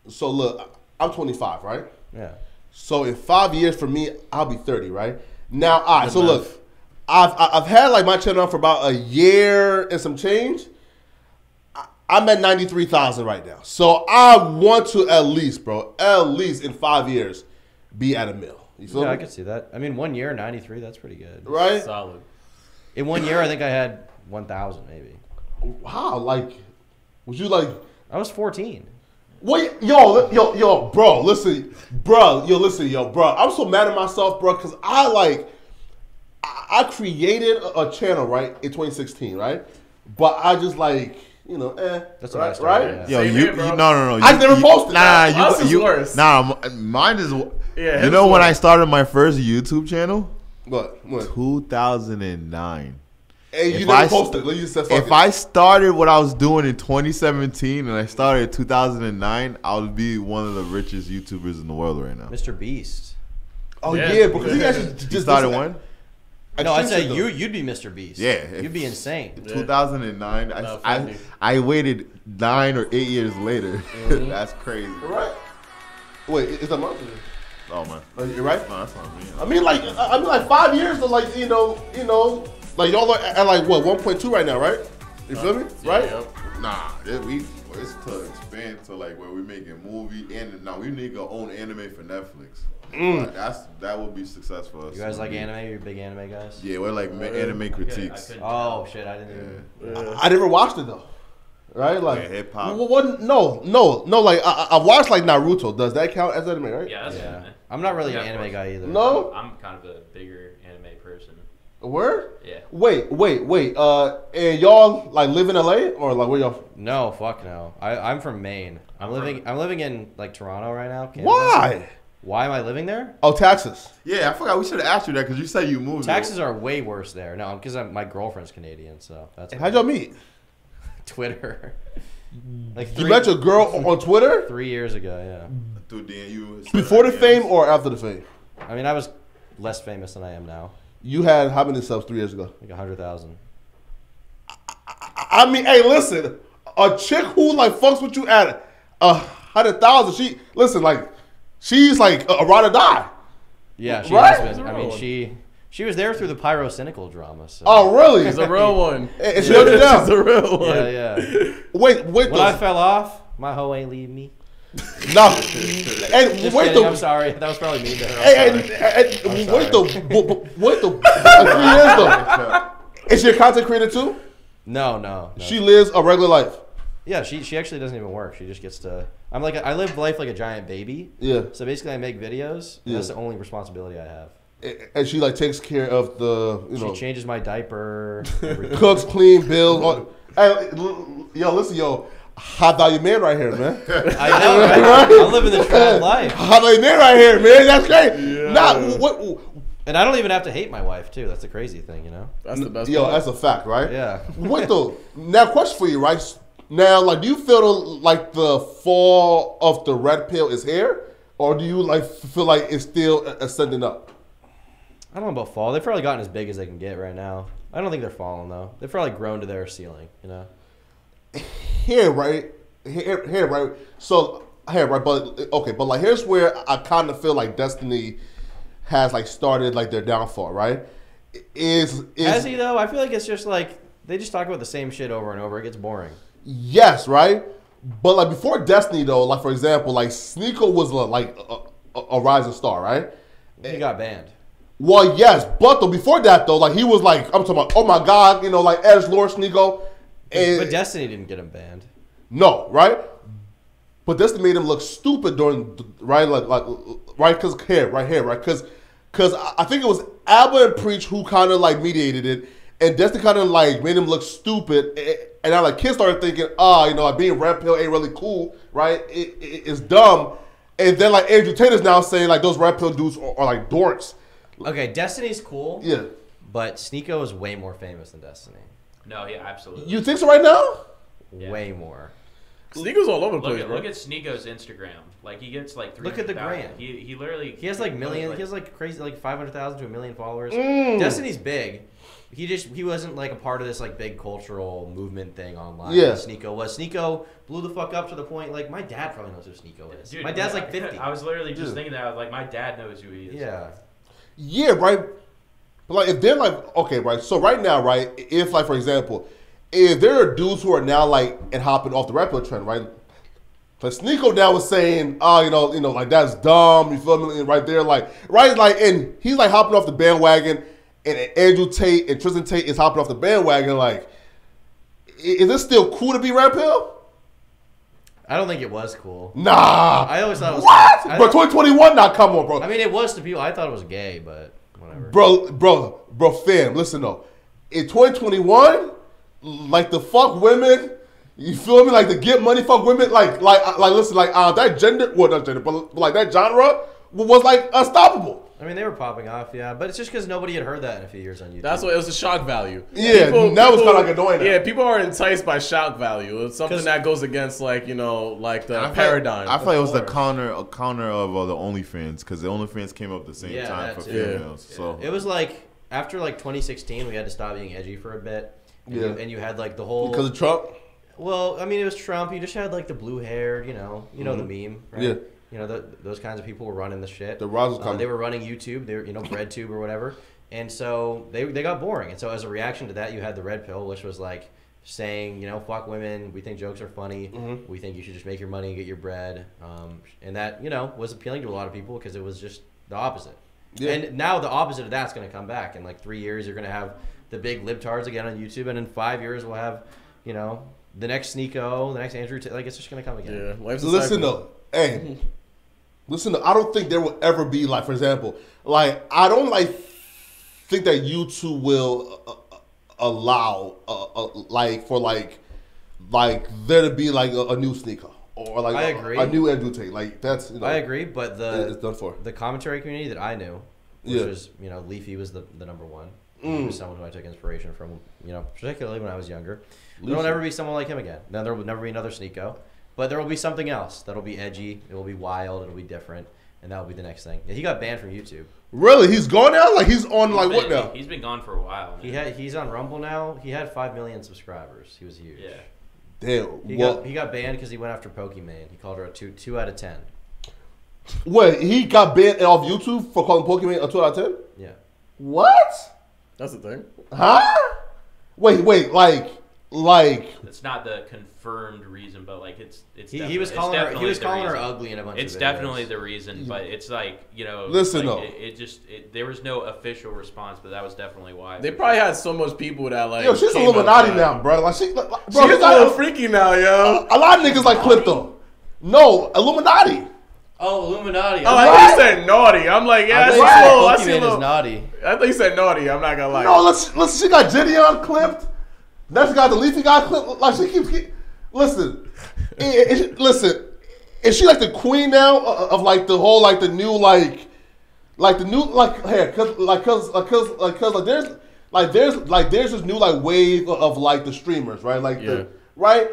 So look, I'm 25, right? Yeah. So in 5 years for me, I'll be 30, right? Now, all right. So look, I've had like my channel for about a year and some change. I'm at 93,000 right now. So I want to at least in 5 years, be at $1 million. You feel me? I could see that. I mean, 1 year, 93, that's pretty good. Right? Solid. In 1 year, I think I had 1,000 maybe. Wow, like, was you like... I was 14. Wait, yo, bro, listen, bro. I'm so mad at myself, bro, because I created a channel, right, in 2016, right? But I just like... That's what I started, right? Yo, no. I never posted. Worse. Mine is. Yeah, you know when I started my first YouTube channel? What? 2009. And you never posted. You said, if I started what I was doing in 2017 and I started in 2009, I would be one of the richest YouTubers in the world right now. Mr. Beast. Oh yeah, because he actually just started when? No, I'd say you'd be Mr. Beast. Yeah, you'd be insane. 2009. I waited 9 or 8 years later. That's crazy. Right. Wait, is that month? Oh man, you're right. No, that's not me. I mean, like 5 years to like you know, like y'all are at like what 1.2 right now, right? You feel me? Right? Yeah. Nah, it's to expand to like where we making movie and now we need our own anime for Netflix. That would be successful. You guys like anime? You're big anime guys? Yeah, we're like anime critiques. Oh shit, I didn't. I never watched it though. Right, like hip hop. No. Like I watched like Naruto. Does that count as anime? Right? Yeah, that's anime. I'm not really an anime guy either. No, I'm kind of a bigger anime person. A word? Yeah. Wait. And y'all like live in LA or like where y'all? No, fuck no. I'm from Maine. I'm living in like Toronto right now. Canada. Why? Why am I living there? Oh, taxes. Yeah, I forgot. We should have asked you that because you said you moved. Taxes are way worse there. No, because my girlfriend's Canadian, so that's. How'd y'all meet? Twitter. Like you met your girl on Twitter 3 years ago. Yeah. Through DNU. Before the fame or after the fame? I mean, I was less famous than I am now. You had how many subs 3 years ago? Like 100,000. I mean, hey, listen, a chick who like fucks with you at 100,000, she's like a ride or die. Yeah, she right? has been. I mean, she was there through the Pyrocynical drama. So. Oh, really? She's a real one. And she held you down. She's a real one. Yeah. Wait. When I fell off, my hoe ain't leave me. No. And Just wait kidding, I'm sorry. That was probably mean to her. Wait 3 years though. Is she a content creator too? No. She lives a regular life. Yeah, she actually doesn't even work. She just gets to. I live life like a giant baby. Yeah. So basically, I make videos. And that's the only responsibility I have. And she like takes care of the She changes my diaper. Cooks, clean, bills. Hey, listen, high value man right here, man. I know, right? I'm living the trad life. High value man right here, man. That's great. Yeah. What? And I don't even have to hate my wife too. That's the crazy thing, you know. That's the best. That's a fact, right? Yeah. What though? Now, question for you, right? Now, like, do you feel like the fall of the red pill is here, or do you like feel like it's still ascending up? I don't know about fall. They've probably gotten as big as they can get right now. I don't think they're falling though. They've probably grown to their ceiling, you know. Here, right? So, but like, here's where I kind of feel like Destiny has like started like their downfall, right? Has he though? I feel like it's just like they just talk about the same shit over and over. It gets boring. Yes, right. But like before Destiny though, like for example, like Sneeko was like a rising star, right? He got banned. Well, yes, but though before that though, like he was like, I'm talking about, oh my god, like Edge Lord Sneeko. But Destiny didn't get him banned. No, right? But Destiny made him look stupid during, right? Right? Because I think it was Alba and Preach who kind of like mediated it, and Destiny kind of like made him look stupid. And now like kids started thinking, like being red pill ain't really cool, right? It's dumb. And then like Andrew Tate's now saying like those red pill dudes are like dorks. Okay, Destiny's cool. Yeah. But Sneeko is way more famous than Destiny. No, yeah, absolutely. You think so right now? Yeah. Way more. Sneako's all over the place. Look at Sneako's Instagram. Like he gets like 300,000. Look at the gram. He literally. He has like million. He has like crazy like 500,000 to 1 million followers. Destiny's big. He wasn't like a part of this like big cultural movement thing online. Yeah. Sneeko was. Sneeko blew the fuck up to the point like my dad probably knows who Sneeko is. Dude, my dad's like 50. I was literally just thinking that. I was like, my dad knows who he is. Yeah. Yeah, right. But like if they're like, okay, right. So right now, right, if like for example, if there are dudes who are now like and hopping off the red pill trend, right? But Sneeko now was saying, like that's dumb. You feel me? And right there, like, right, like, and he's like hopping off the bandwagon, and Andrew Tate and Tristan Tate is hopping off the bandwagon. Like, is it still cool to be red pill? I don't think it was cool. Nah. I always thought it was. What? Bro, 2021? Nah, come on, bro. I mean, it was to people. I thought it was gay, but whatever. Bro, fam, listen though. In 2021, like the fuck women. You feel me? Like the get money fuck women, like listen, like that gender, well not gender, but like that genre was like unstoppable. I mean, they were popping off, yeah, but it's just because nobody had heard that in a few years on YouTube. That's what it was, a shock value. Yeah, that was kind of like annoying. Yeah, people are enticed by shock value. It's something that goes against, like, you know, like the paradigm. I feel like it was a counter of the OnlyFans, because the OnlyFans came up at the same time for females. Yeah. So it was like after like 2016, we had to stop being edgy for a bit. And you had like the whole because of Trump. Well, I mean, it was Trump. You just had like the blue hair, you know the meme, right? Yeah. You know, those kinds of people were running the shit. The Roz was coming. They were running YouTube. They were, BreadTube or whatever. And so they got boring. And so as a reaction to that, you had the red pill, which was like saying, fuck women. We think jokes are funny. Mm-hmm. We think you should just make your money and get your bread. And that, was appealing to a lot of people because it was just the opposite. Yeah. And now the opposite of that's going to come back. In like 3 years, you're going to have the big libtards again on YouTube. And in 5 years, we'll have, the next Sneeko, the next Andrew. Like, it's just going to come again. Yeah. Listen, though. Hey. Listen, I don't think there will ever be, like, for example, like, I don't, like, think that YouTube will allow, for there to be, like, a new Sneeko. Or, like, I agree. A new Andrew Tate. Like, that's, I agree, but it's done for. The commentary community that I knew, which was, Leafy was the number one. He was someone who I took inspiration from, particularly when I was younger. There will never be someone like him again. Then there will never be another Sneeko. But there will be something else that'll be edgy. It will be wild. It'll be different, and that will be the next thing. Yeah, he got banned from YouTube. Really? He's gone now? Like he's on what now? He's been gone for a while. Man. He's on Rumble now. He had 5 million subscribers. He was huge. Yeah. Damn. He got banned because he went after Pokimane. He called her a 2 out of 10. Wait, he got banned off YouTube for calling Pokimane a 2 out of 10? Yeah. What? That's the thing. Huh? Wait, like. It's not the confirmed reason, but like it's. He was calling her ugly in a bunch of videos. It's definitely the reason, but it's like Listen, like, there was no official response, but that was definitely why. They probably had so much people that like. Yo, she's Illuminati now, bro. Like she's a little freaky now, yo. A lot of niggas like Clipto. No, Illuminati. Oh, Illuminati. Oh, I thought you said naughty. I'm like, yeah, I see a little naughty. I thought you said naughty. I'm not gonna lie. No, listen. She got Gideon clipped. Next guy, the Leafy guy clipped. Like she keeps. Listen. Listen. Is she like the queen now of like the whole like the new like the new like hair? Cause there's this new like wave of like the streamers, right? Like right.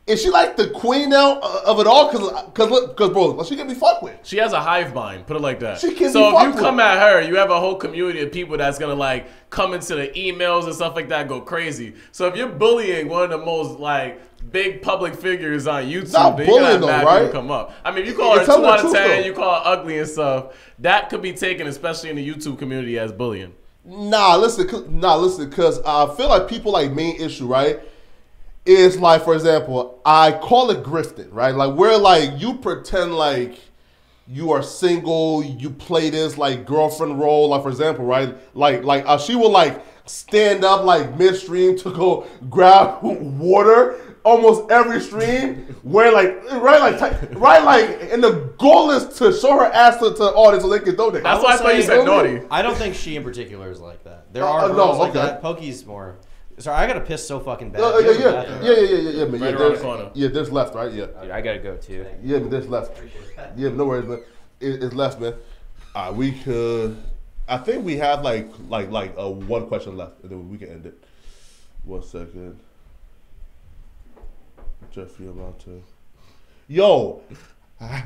Is she like the queen now of it all? Cause bro, she can be fucked with. She has a hive mind. Put it like that. She can be so fucked if you come at her, you have a whole community of people that's gonna like come into the emails and stuff like that, go crazy. So if you're bullying one of the most like big public figures on YouTube, then you're gonna have mad people come up. I mean, if you call her 2 out of 10, you call her ugly and stuff, that could be taken, especially in the YouTube community, as bullying. Nah, listen, cause I feel like people like main issue, right? Is like, for example, I call it grifting, right? Like where like you pretend like you are single, you play this like girlfriend role, like for example, right? Like she will like stand up like midstream to go grab water almost every stream, where like and the goal is to show her ass to the audience so they can donate. That's why I thought you said naughty. I don't think she in particular is like that. There are girls like that. Pokey's more. Sorry, I gotta piss so fucking bad. Yeah, man. Right around the corner. Yeah, there's left, right? Yeah. Dude, I gotta go too. Yeah, but there's left. Yeah, no worries, man. It's left, man. We could. I think we have like one question left, and then we can end it. 1 second. Jeffrey Amonte. Yo,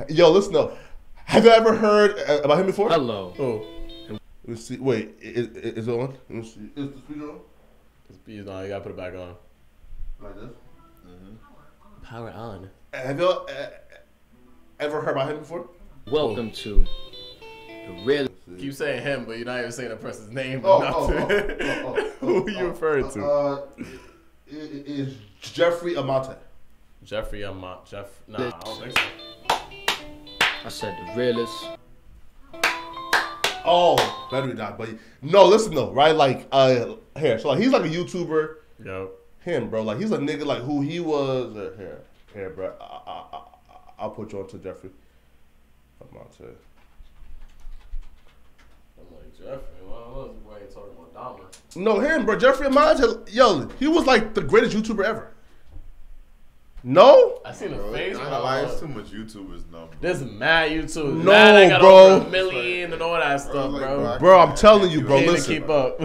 listen up. Have you ever heard about him before? Hello. Oh. Let's see. Wait, is it on? Let me see. Is the speaker on? You gotta put it back on. Like this? Mm-hmm. Power on. Have you ever heard about him before? Welcome to the real. Keep saying him, but you're not even saying the person's name. Who you referring to? Is Jeffrey Amonte. Jeffrey Amonte. Nah, I don't think so. I said the realest. Oh, better not, but no, listen though, right? Like, here, so like, he's like a YouTuber. Yo. Him, bro, like he's a nigga like who he was. Here, bro. I'll put you on to Jeffrey. I'm like Jeffrey. Well, why you talking about Dahmer? No, him, bro. Jeffrey Amonte. Yo, he was like the greatest YouTuber ever. No? I seen the Bro, face. I but ain't gonna I lie, don't it's know. too much YouTubers now. Bro. There's mad YouTube. No, Mad they got bro. over 1 million and all that stuff, like, bro. Bro, I'm telling you, bro. Can't even Listen, keep up.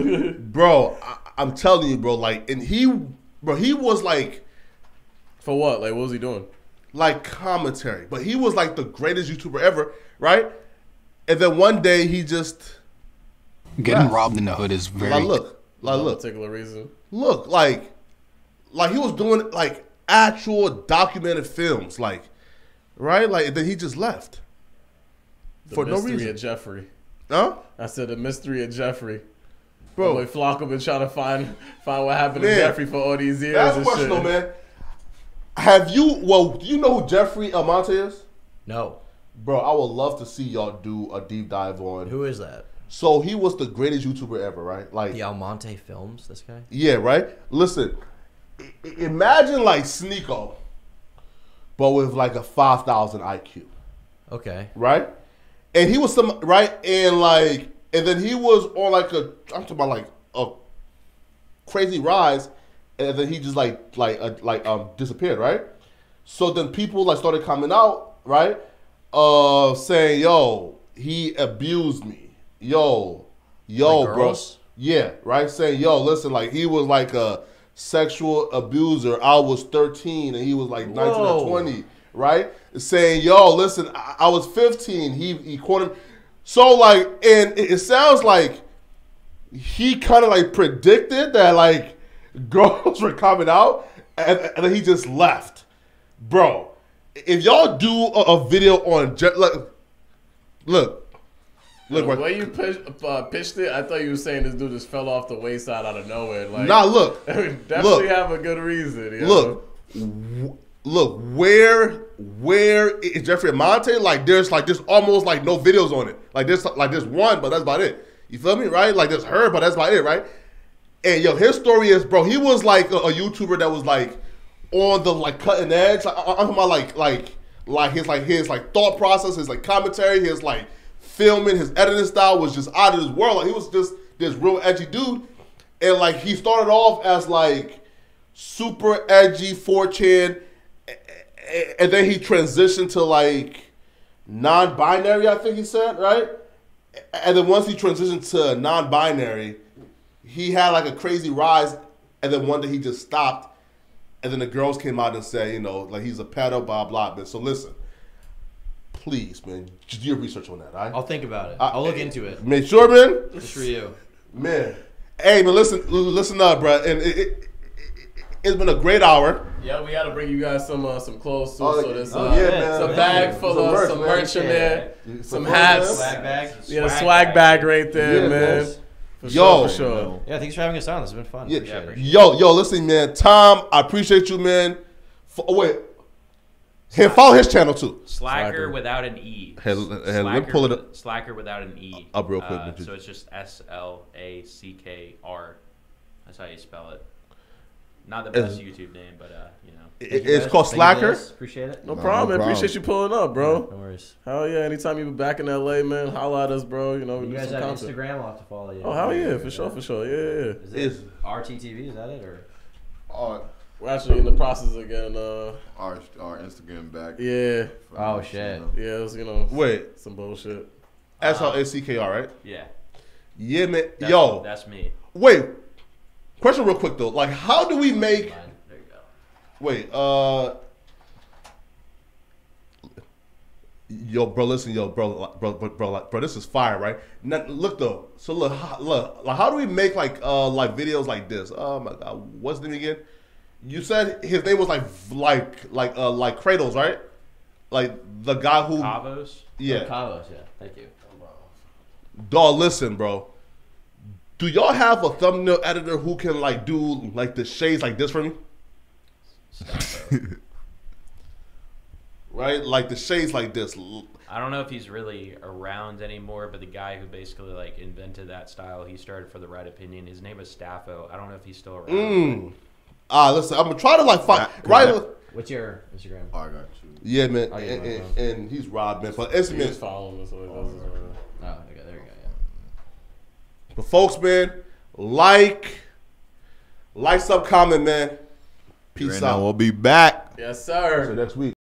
bro. I'm telling you, bro. Like, and he was like For what? Like, what was he doing? commentary, but he was like the greatest YouTuber ever, right? And then one day he just Getting robbed in the hood is very. look, No particular reason. look, like he was doing like actual documented films, like, right? Like, and then he just left The for no mystery reason. of Jeffrey. Huh? I said the mystery of Jeffrey. Bro, Boy, Flocko been trying to find what happened Man, to Jeffrey for all these years. that's and question shit. though, man. Have you? Well, do you know who Jeffrey Almonte is? No. Bro, I would love to see y'all do a deep dive on. Who is that? So he was the greatest YouTuber ever, right? Like, The Almonte Films, this guy? yeah, right. Listen, imagine like Sneeko, but with like a 5,000 IQ, Okay. right? And he was some right, and then he was on like I'm talking about like a crazy rise, and then he just disappeared, right? So then people like started coming out, right? Saying, yo, he abused me. Yo, Like bro. girls? Yeah, right? Saying, yo, listen, like he was like a sexual abuser. I was 13 and he was like 19 Whoa. or 20, right? Saying, yo, listen, I was 15. He caught him. So like, and it sounds like he kind of like predicted that like girls were coming out, and then he just left, bro. If y'all do a video on look, The right. way you pitched it, I thought you were saying this dude just fell off the wayside out of nowhere. Like, Nah, look, definitely look. have a good reason. You look. Where is Jeffrey Almonte? Like there's almost like no videos on it. Like there's one, but that's about it. You feel me, right? Like there's her, but that's about it, right? And yo, his story is, bro, he was like a YouTuber that was like on the like cutting edge. Like, I'm talking about his thought process, his like commentary, his like filming, his editing style was just out of this world. Like he was just this real edgy dude, and like he started off as like super edgy 4chan, and then he transitioned to like non-binary, I think he said, right? And then once he transitioned to non-binary, he had like a crazy rise, and then one day he just stopped, and then the girls came out and said, you know, like he's a pedo, blah blah. Man, so listen, please, man, just do your research on that. All right? I'll think about it. I'll look into it. Make sure, man. Just for you. Man, hey, man, listen up, bro. And it's been a great hour. Yeah, we got to bring you guys some clothes too. Oh, so there's yeah, man. some bag full Some of merch, some man. merch in there, some merch, hats. man. Swag bag? Yeah, the swag bag right there, Yeah, man. man. For Yo. sure. Yeah, thanks for having us on. This has been fun. Yeah. Appreciate it. Yo, listen, man. Tom, I appreciate you, man. Follow his channel too. Slacker without an E. Hey, let me pull it up. Slacker without an E. Up real quick, man. So it's just SLACKR. That's how you spell it. Not the best YouTube name, but you know. It's called Thank you, Slacker. guys. Appreciate it. No problem, man. problem. Appreciate you pulling up, bro. No worries. Hell yeah. Anytime you be back in LA, man, holla at us, bro. You know, we You do guys some have content. Instagram? I'll have to follow you. Oh, hell yeah. For sure. Yeah. Is it RTTV? Is that it? Or We're actually in the process of getting, Our Instagram back. yeah. Oh, shit. Yeah, it was, you know, Wait, some bullshit. SLACKR, right? Yeah. Yeah, man. That's, that's me. Wait. Question real quick though. Like, how do we make? Fine. There you go. Wait. Yo, bro, listen, bro, this is fire, right? Now, look though. So look, like, how do we make like videos like this? Oh my God, what's his name again? You said his name was like Kratos, right? Like the guy who, Cavos? yeah. Carlos, yeah. Thank you. Dog, listen, bro. Do y'all have a thumbnail editor who can like do like the shades like this for me? Right, like the shades like this. I don't know if he's really around anymore, but the guy who basically like invented that style, he started for the Right Opinion. His name was Staffo. I don't know if he's still around. Listen, I'm gonna try to like find That- right. What's your Instagram? Oh, I got you. Yeah, man, I'll get mine, and he's Rob, man. But it's He man. was following us. So it doesn't, Oh, okay, there you go. Yeah. But folks, man, like, sub, comment, man. Peace Right out. now, we'll be back. Yes, sir. So next week.